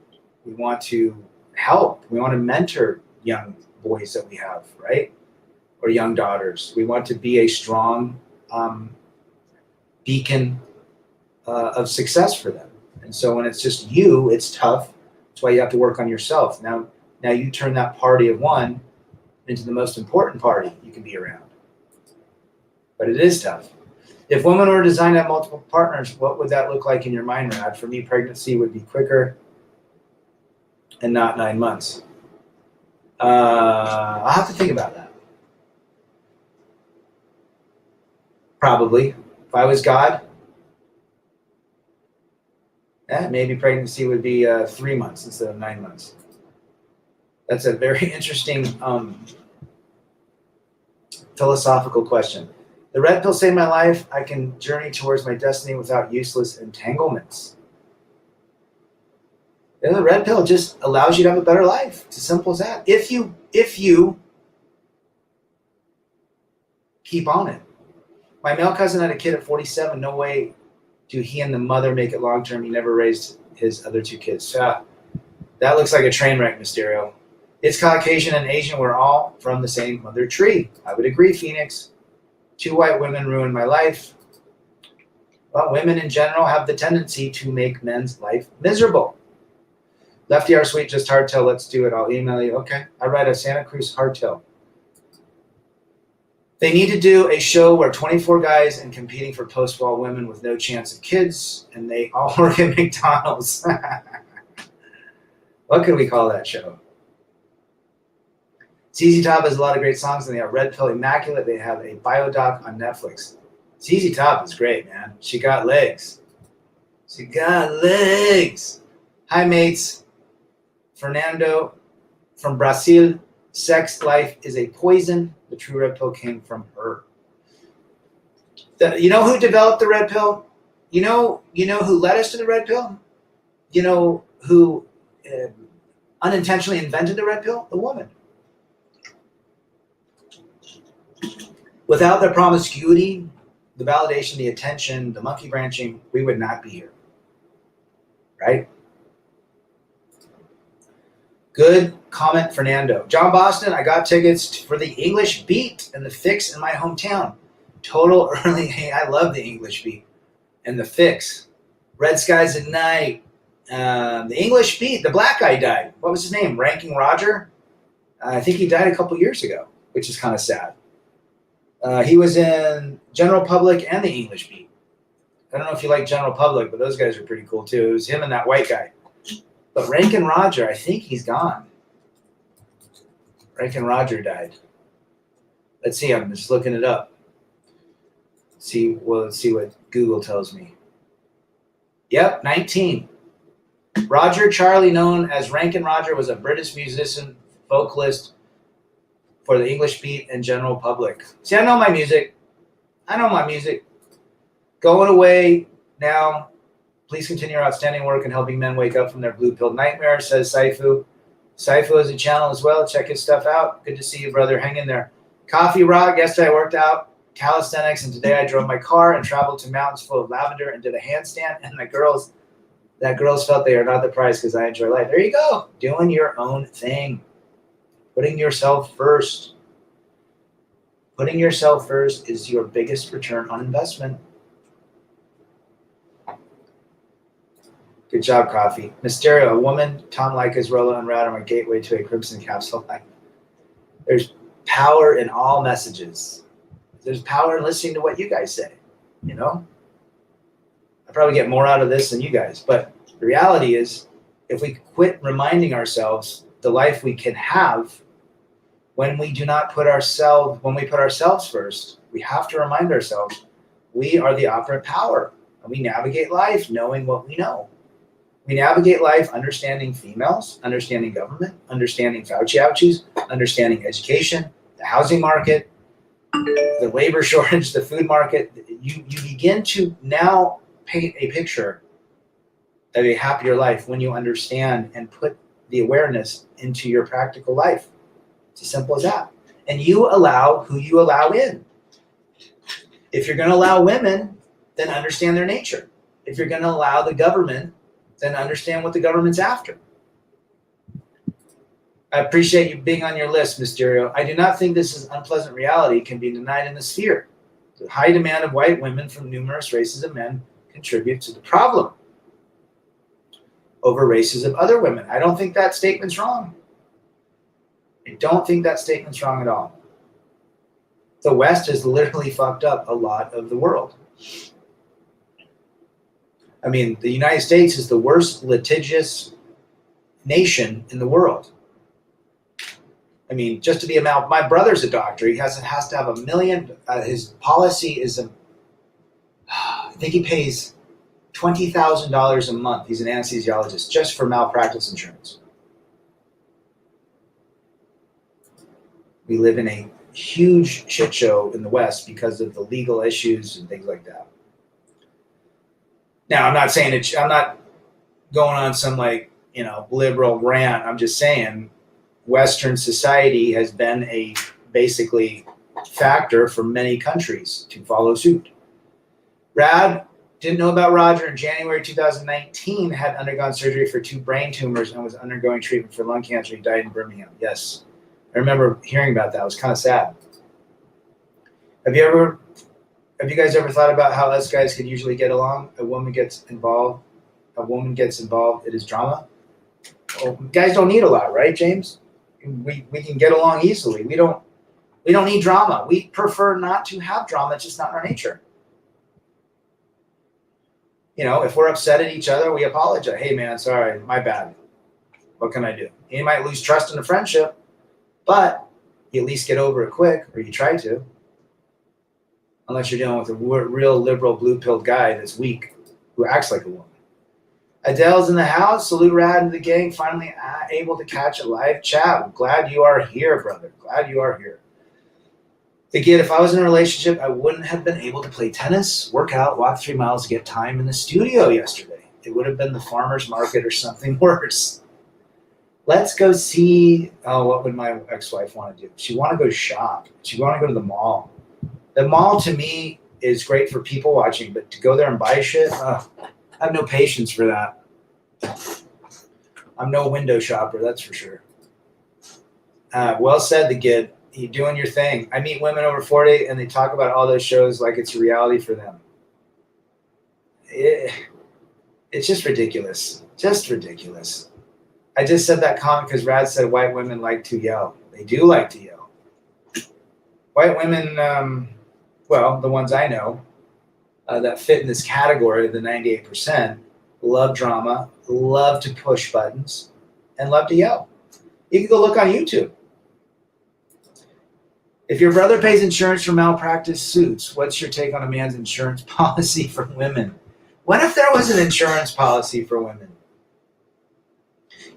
We want to help. We want to mentor young boys that we have, right? Or young daughters. We want to be a strong beacon of success for them. And so when it's just you, it's tough. That's why you have to work on yourself. Now you turn that party of one into the most important party you can be around. But it is tough. If women were designed to have multiple partners, what would that look like in your mind, Rad? For me, pregnancy would be quicker and not 9 months. I'll have to think about that. Probably. If I was God, maybe pregnancy would be 3 months instead of 9 months. That's a very interesting philosophical question. The red pill saved my life. I can journey towards my destiny without useless entanglements. And the red pill just allows you to have a better life. It's as simple as that. If you keep on it. My male cousin had a kid at 47. No way do he and the mother make it long term. He never raised his other 2 kids. That looks like a train wreck, Mysterio. It's Caucasian and Asian. We're all from the same mother tree. I would agree, Phoenix. 2 white women ruined my life. Well, women in general have the tendency to make men's life miserable. Lefty R Sweet, just hardtail. Let's do it. I'll email you. Okay. I write a Santa Cruz hardtail. They need to do a show where 24 guys and competing for post-wall women with no chance of kids, and they all work at McDonald's. What could we call that show? ZZ Top has a lot of great songs, and they have Red Pill Immaculate. They have a biodoc on Netflix. ZZ Top is great, man. She got legs. She got legs. Hi, mates. Fernando from Brazil. Sex life is a poison. The true red pill came from her. You know who developed the red pill? You know who led us to the red pill? You know who unintentionally invented the red pill? The woman. Without the promiscuity, the validation, the attention, the monkey branching, we would not be here. Right? Good comment, Fernando. John Boston, I got tickets for the English Beat and the Fix in my hometown. Total early. Hey, I love the English Beat and the Fix. Red Skies at Night. The English Beat, the black guy died. What was his name? Ranking Roger? I think he died a couple years ago, which is kind of sad. He was in General Public and the English Beat. I don't know if you like General Public, but those guys are pretty cool too. It was him and that white guy. But Rankin Roger, I think he's gone. Rankin Roger died. Let's see, I'm just looking it up. Let's see what Google tells me. Yep, 19. Roger Charlie, known as Rankin Roger, was a British musician, vocalist for the English beat and general public. See, I know my music. Going away now. Please continue your outstanding work in helping men wake up from their blue pill nightmare, says Saifu. Saifu has a channel as well. Check his stuff out. Good to see you, brother. Hang in there. Coffee Rock. Yesterday I worked out calisthenics, and today I drove my car and traveled to mountains full of lavender and did a handstand. And that girls felt they are not the prize because I enjoy life. There you go. Doing your own thing. Putting yourself first. Putting yourself first is your biggest return on investment. Good job, Coffee. Mysterio, a woman, Tom Leika's Rolo and Rad are my gateway to a Crimson Capsule life. There's power in all messages. There's power in listening to what you guys say, you know? I probably get more out of this than you guys, but the reality is if we quit reminding ourselves the life we can have when we put ourselves first, we have to remind ourselves we are the operant power and we navigate life knowing what we know. We navigate life understanding females, understanding government, understanding Fauci ouchies, understanding education, the housing market, the labor shortage, the food market. You begin to now paint a picture of a happier life when you understand and put the awareness into your practical life. It's as simple as that. And you allow who you allow in. If you're going to allow women, then understand their nature. If you're going to allow the government, then understand what the government's after. I appreciate you being on your list, Mysterio. I do not think this is unpleasant reality can be denied in the sphere. The high demand of white women from numerous races of men contribute to the problem over races of other women. I don't think that statement's wrong. I don't think that statement's wrong at all. The West has literally fucked up a lot of the world. I mean, the United States is the worst litigious nation in the world. I mean, just to be my brother's a doctor. He has to have $1 million. His policy is I think he pays $20,000 a month. He's an anesthesiologist just for malpractice insurance. We live in a huge shit show in the West because of the legal issues and things like that. Now, I'm not saying I'm not going on some liberal rant. I'm just saying Western society has been a basically factor for many countries to follow suit. Rad didn't know about Roger in January 2019, had undergone surgery for 2 brain tumors and was undergoing treatment for lung cancer. He died in Birmingham. Yes. I remember hearing about that. It was kind of sad. Have you guys ever thought about how us guys could usually get along? A woman gets involved, it is drama. Well, guys don't need a lot, right, James? We can get along easily. We don't need drama. We prefer not to have drama. It's just not in our nature. You know, if we're upset at each other, we apologize. Hey man, sorry, my bad. What can I do? You might lose trust in a friendship, but you at least get over it quick, or you try to. Unless you're dealing with a real liberal blue-pilled guy that's weak, who acts like a woman. Adele's in the house. Salute Rad and the gang. Finally able to catch a live chat. I'm glad you are here, brother. Glad you are here. Again, if I was in a relationship, I wouldn't have been able to play tennis, work out, walk 3 miles to get time in the studio yesterday. It would have been the farmer's market or something worse. Let's go see, what would my ex-wife want to do? She'd want to go shop. She'd want to go to the mall. The mall, to me, is great for people watching, but to go there and buy shit, I have no patience for that. I'm no window shopper, that's for sure. Well said, the Gid. You're doing your thing. I meet women over 40, and they talk about all those shows like it's a reality for them. It's just ridiculous. Just ridiculous. I just said that comment because Rad said white women like to yell. They do like to yell. White women, the ones I know that fit in this category, the 98%, love drama, love to push buttons, and love to yell. You can go look on YouTube. If your brother pays insurance for malpractice suits, what's your take on a man's insurance policy for women? What if there was an insurance policy for women?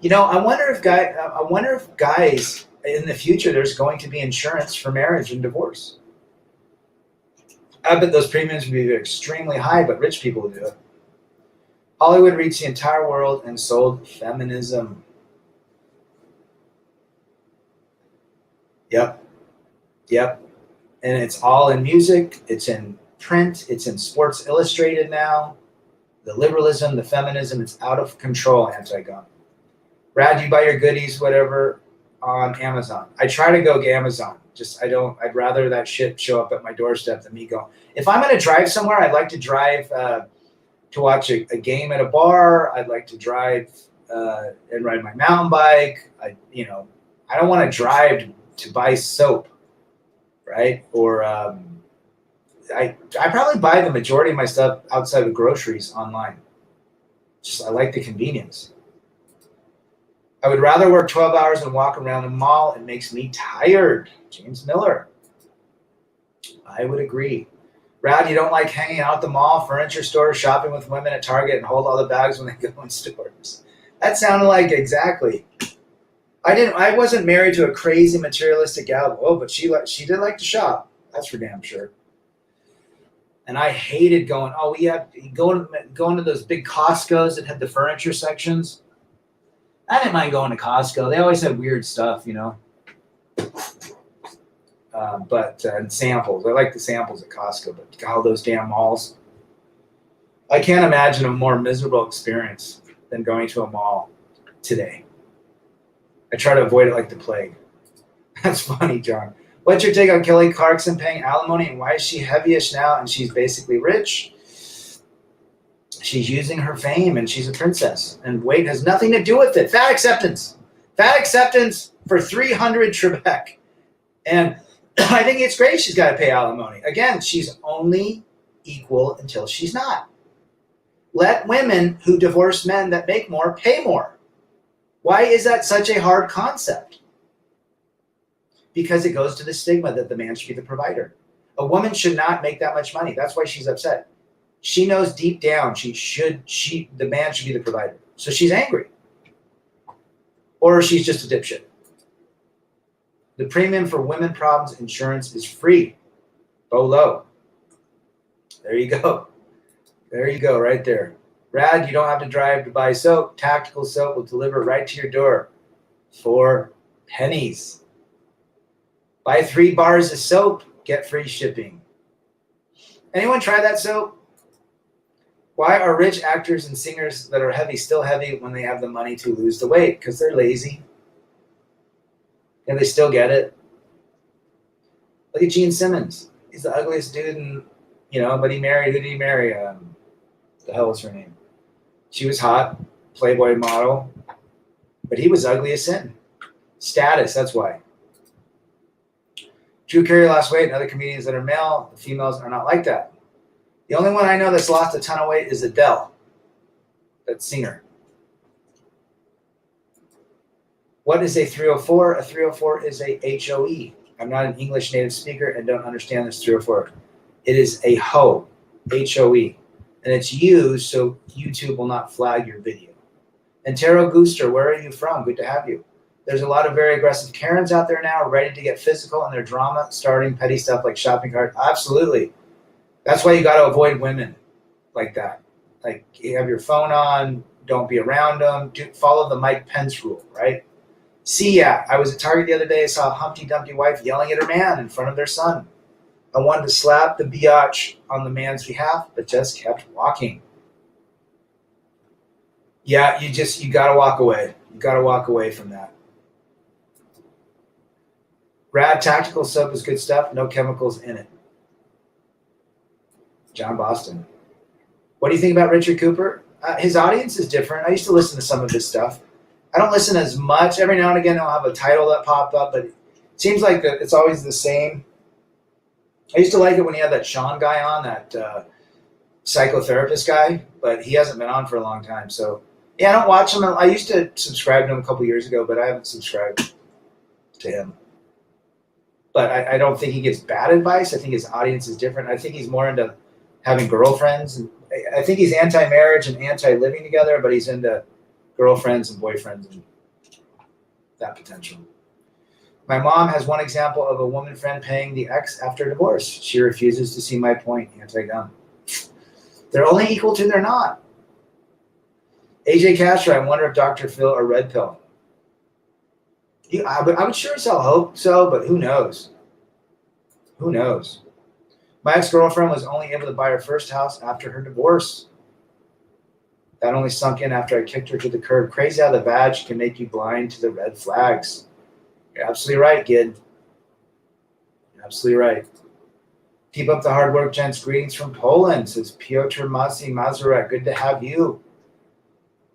I wonder if guys in the future there's going to be insurance for marriage and divorce. I bet those premiums would be extremely high, but rich people would do it. Hollywood reached the entire world and sold feminism. Yep. And it's all in music. It's in print. It's in Sports Illustrated now. The liberalism, the feminism, it's out of control, anti-gun. Brad, you buy your goodies, whatever, on Amazon. I try to go Amazon. I'd rather that shit show up at my doorstep than me go. If I'm going to drive somewhere, I'd like to drive to watch a game at a bar. I'd like to drive and ride my mountain bike. I don't want to drive to buy soap, right? Or I probably buy the majority of my stuff outside of groceries online. I like the convenience. I would rather work 12 hours and walk around the mall. It makes me tired. James Miller. I would agree. Brad, you don't like hanging out at the mall, furniture store, shopping with women at Target, and hold all the bags when they go in stores. That sounded like exactly. I wasn't married to a crazy materialistic gal. Oh, but she did like to shop. That's for damn sure. And I hated going to those big Costco's that had the furniture sections. I didn't mind going to Costco. They always had weird stuff, and samples. I like the samples at Costco, but all those damn malls. I can't imagine a more miserable experience than going to a mall today. I try to avoid it like the plague. That's funny, John. What's your take on Kelly Clarkson paying alimony, and why is she heavyish now and she's basically rich? She's using her fame and she's a princess. And weight has nothing to do with it. Fat acceptance. Fat acceptance for 300 Trebek. And I think it's great she's got to pay alimony. Again, she's only equal until she's not. Let women who divorce men that make more pay more. Why is that such a hard concept? Because it goes to the stigma that the man should be the provider. A woman should not make that much money. That's why she's upset. She knows deep down the man should be the provider. So she's angry. Or she's just a dipshit. The premium for women problems insurance is free. Low. There you go. There you go, right there. Brad, you don't have to drive to buy soap. Tactical Soap will deliver right to your door for pennies. Buy 3 bars of soap, get free shipping. Anyone try that soap? Why are rich actors and singers that are heavy still heavy when they have the money to lose the weight? Because they're lazy. And they still get it. Look at Gene Simmons. He's the ugliest dude, but he married. Who did he marry? The hell was her name? She was hot, Playboy model, but he was ugly as sin. Status, that's why. Drew Carey lost weight, and other comedians that are male, the females are not like that. The only one I know that's lost a ton of weight is Adele, that singer. What is a 304? A 304 is a HOE. I'm not an English native speaker and don't understand this 304. It is a HOE, H-O-E. And it's used so YouTube will not flag your video. And Taro Gooster, where are you from? Good to have you. There's a lot of very aggressive Karens out there now ready to get physical in their drama, starting petty stuff like shopping cart. Absolutely. That's why you got to avoid women like that. Like, you have your phone on, don't be around them. Follow the Mike Pence rule, right? I was at Target the other day. I saw a Humpty Dumpty wife yelling at her man in front of their son. I wanted to slap the biatch on the man's behalf, but just kept walking. Yeah, you got to walk away. You got to walk away from that. Rad Tactical Soap is good stuff. No chemicals in it. John Boston. What do you think about Richard Cooper? His audience is different. I used to listen to some of his stuff. I don't listen as much. Every now and again, I'll have a title that popped up, but it seems like it's always the same. I used to like it when he had that Sean guy on, that psychotherapist guy, but he hasn't been on for a long time. So, yeah, I don't watch him. I used to subscribe to him a couple years ago, but I haven't subscribed to him. but I don't think he gives bad advice. I think his audience is different. I think he's more into having girlfriends, and I think he's anti-marriage and anti-living together, but he's into girlfriends and boyfriends and that potential. My mom has one example of a woman friend paying the ex after divorce. She refuses to see my point. Anti-gun. They're only equal to they're not. AJ Castro, I wonder if Dr. Phil a red pill. I would sure as hell hope so, but who knows? Who knows? My ex-girlfriend was only able to buy her first house after her divorce. That only sunk in after I kicked her to the curb. Crazy how the badge can make you blind to the red flags. You're absolutely right, kid. You're absolutely right. Keep up the hard work, gents. Greetings from Poland, says Piotr Masi Mazurek. Good to have you.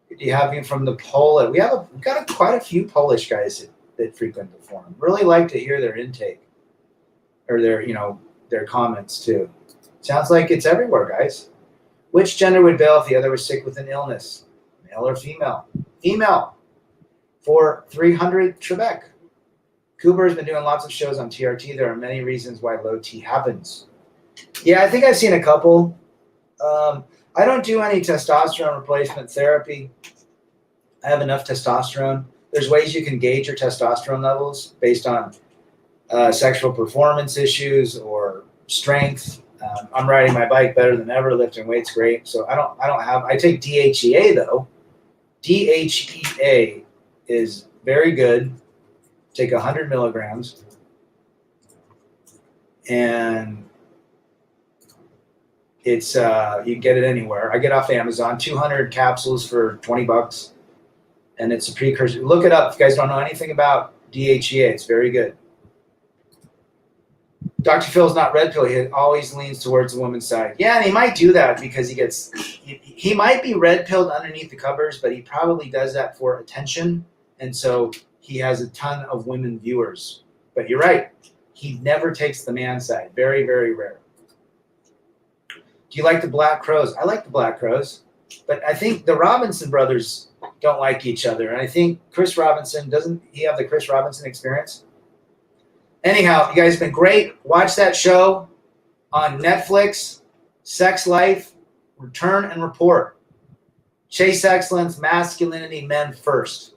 Good to have you from the Poland. We've got quite a few Polish guys that frequent the forum. Really like to hear their intake or their comments too. Sounds like it's everywhere, guys. Which gender would bail if the other was sick with an illness? Male or female? Female. For 300 Trebek. Cooper has been doing lots of shows on TRT. There are many reasons why low T happens. Yeah, I think I've seen a couple. I don't do any testosterone replacement therapy. I have enough testosterone. There's ways you can gauge your testosterone levels based on sexual performance issues or strength. I'm riding my bike better than ever, lifting weights great. So I take DHEA though. DHEA is very good. Take 100 milligrams and it's you can get it anywhere. I get off Amazon, 200 capsules for $20, and it's a precursor. Look it up if you guys don't know anything about DHEA. It's very good. Dr. Phil's not red pill. He always leans towards the woman's side. Yeah, and he might do that because he might be red pilled underneath the covers, but he probably does that for attention, and so he has a ton of women viewers. But you're right. He never takes the man side. Very, very rare. Do you like the Black Crows? I like the Black Crows, but I think the Robinson brothers don't like each other. And I think Chris Robinson, doesn't he have the Chris Robinson experience? Anyhow, you guys have been great. Watch that show on Netflix, Sex Life, Return and Report. Chase excellence, masculinity, men first.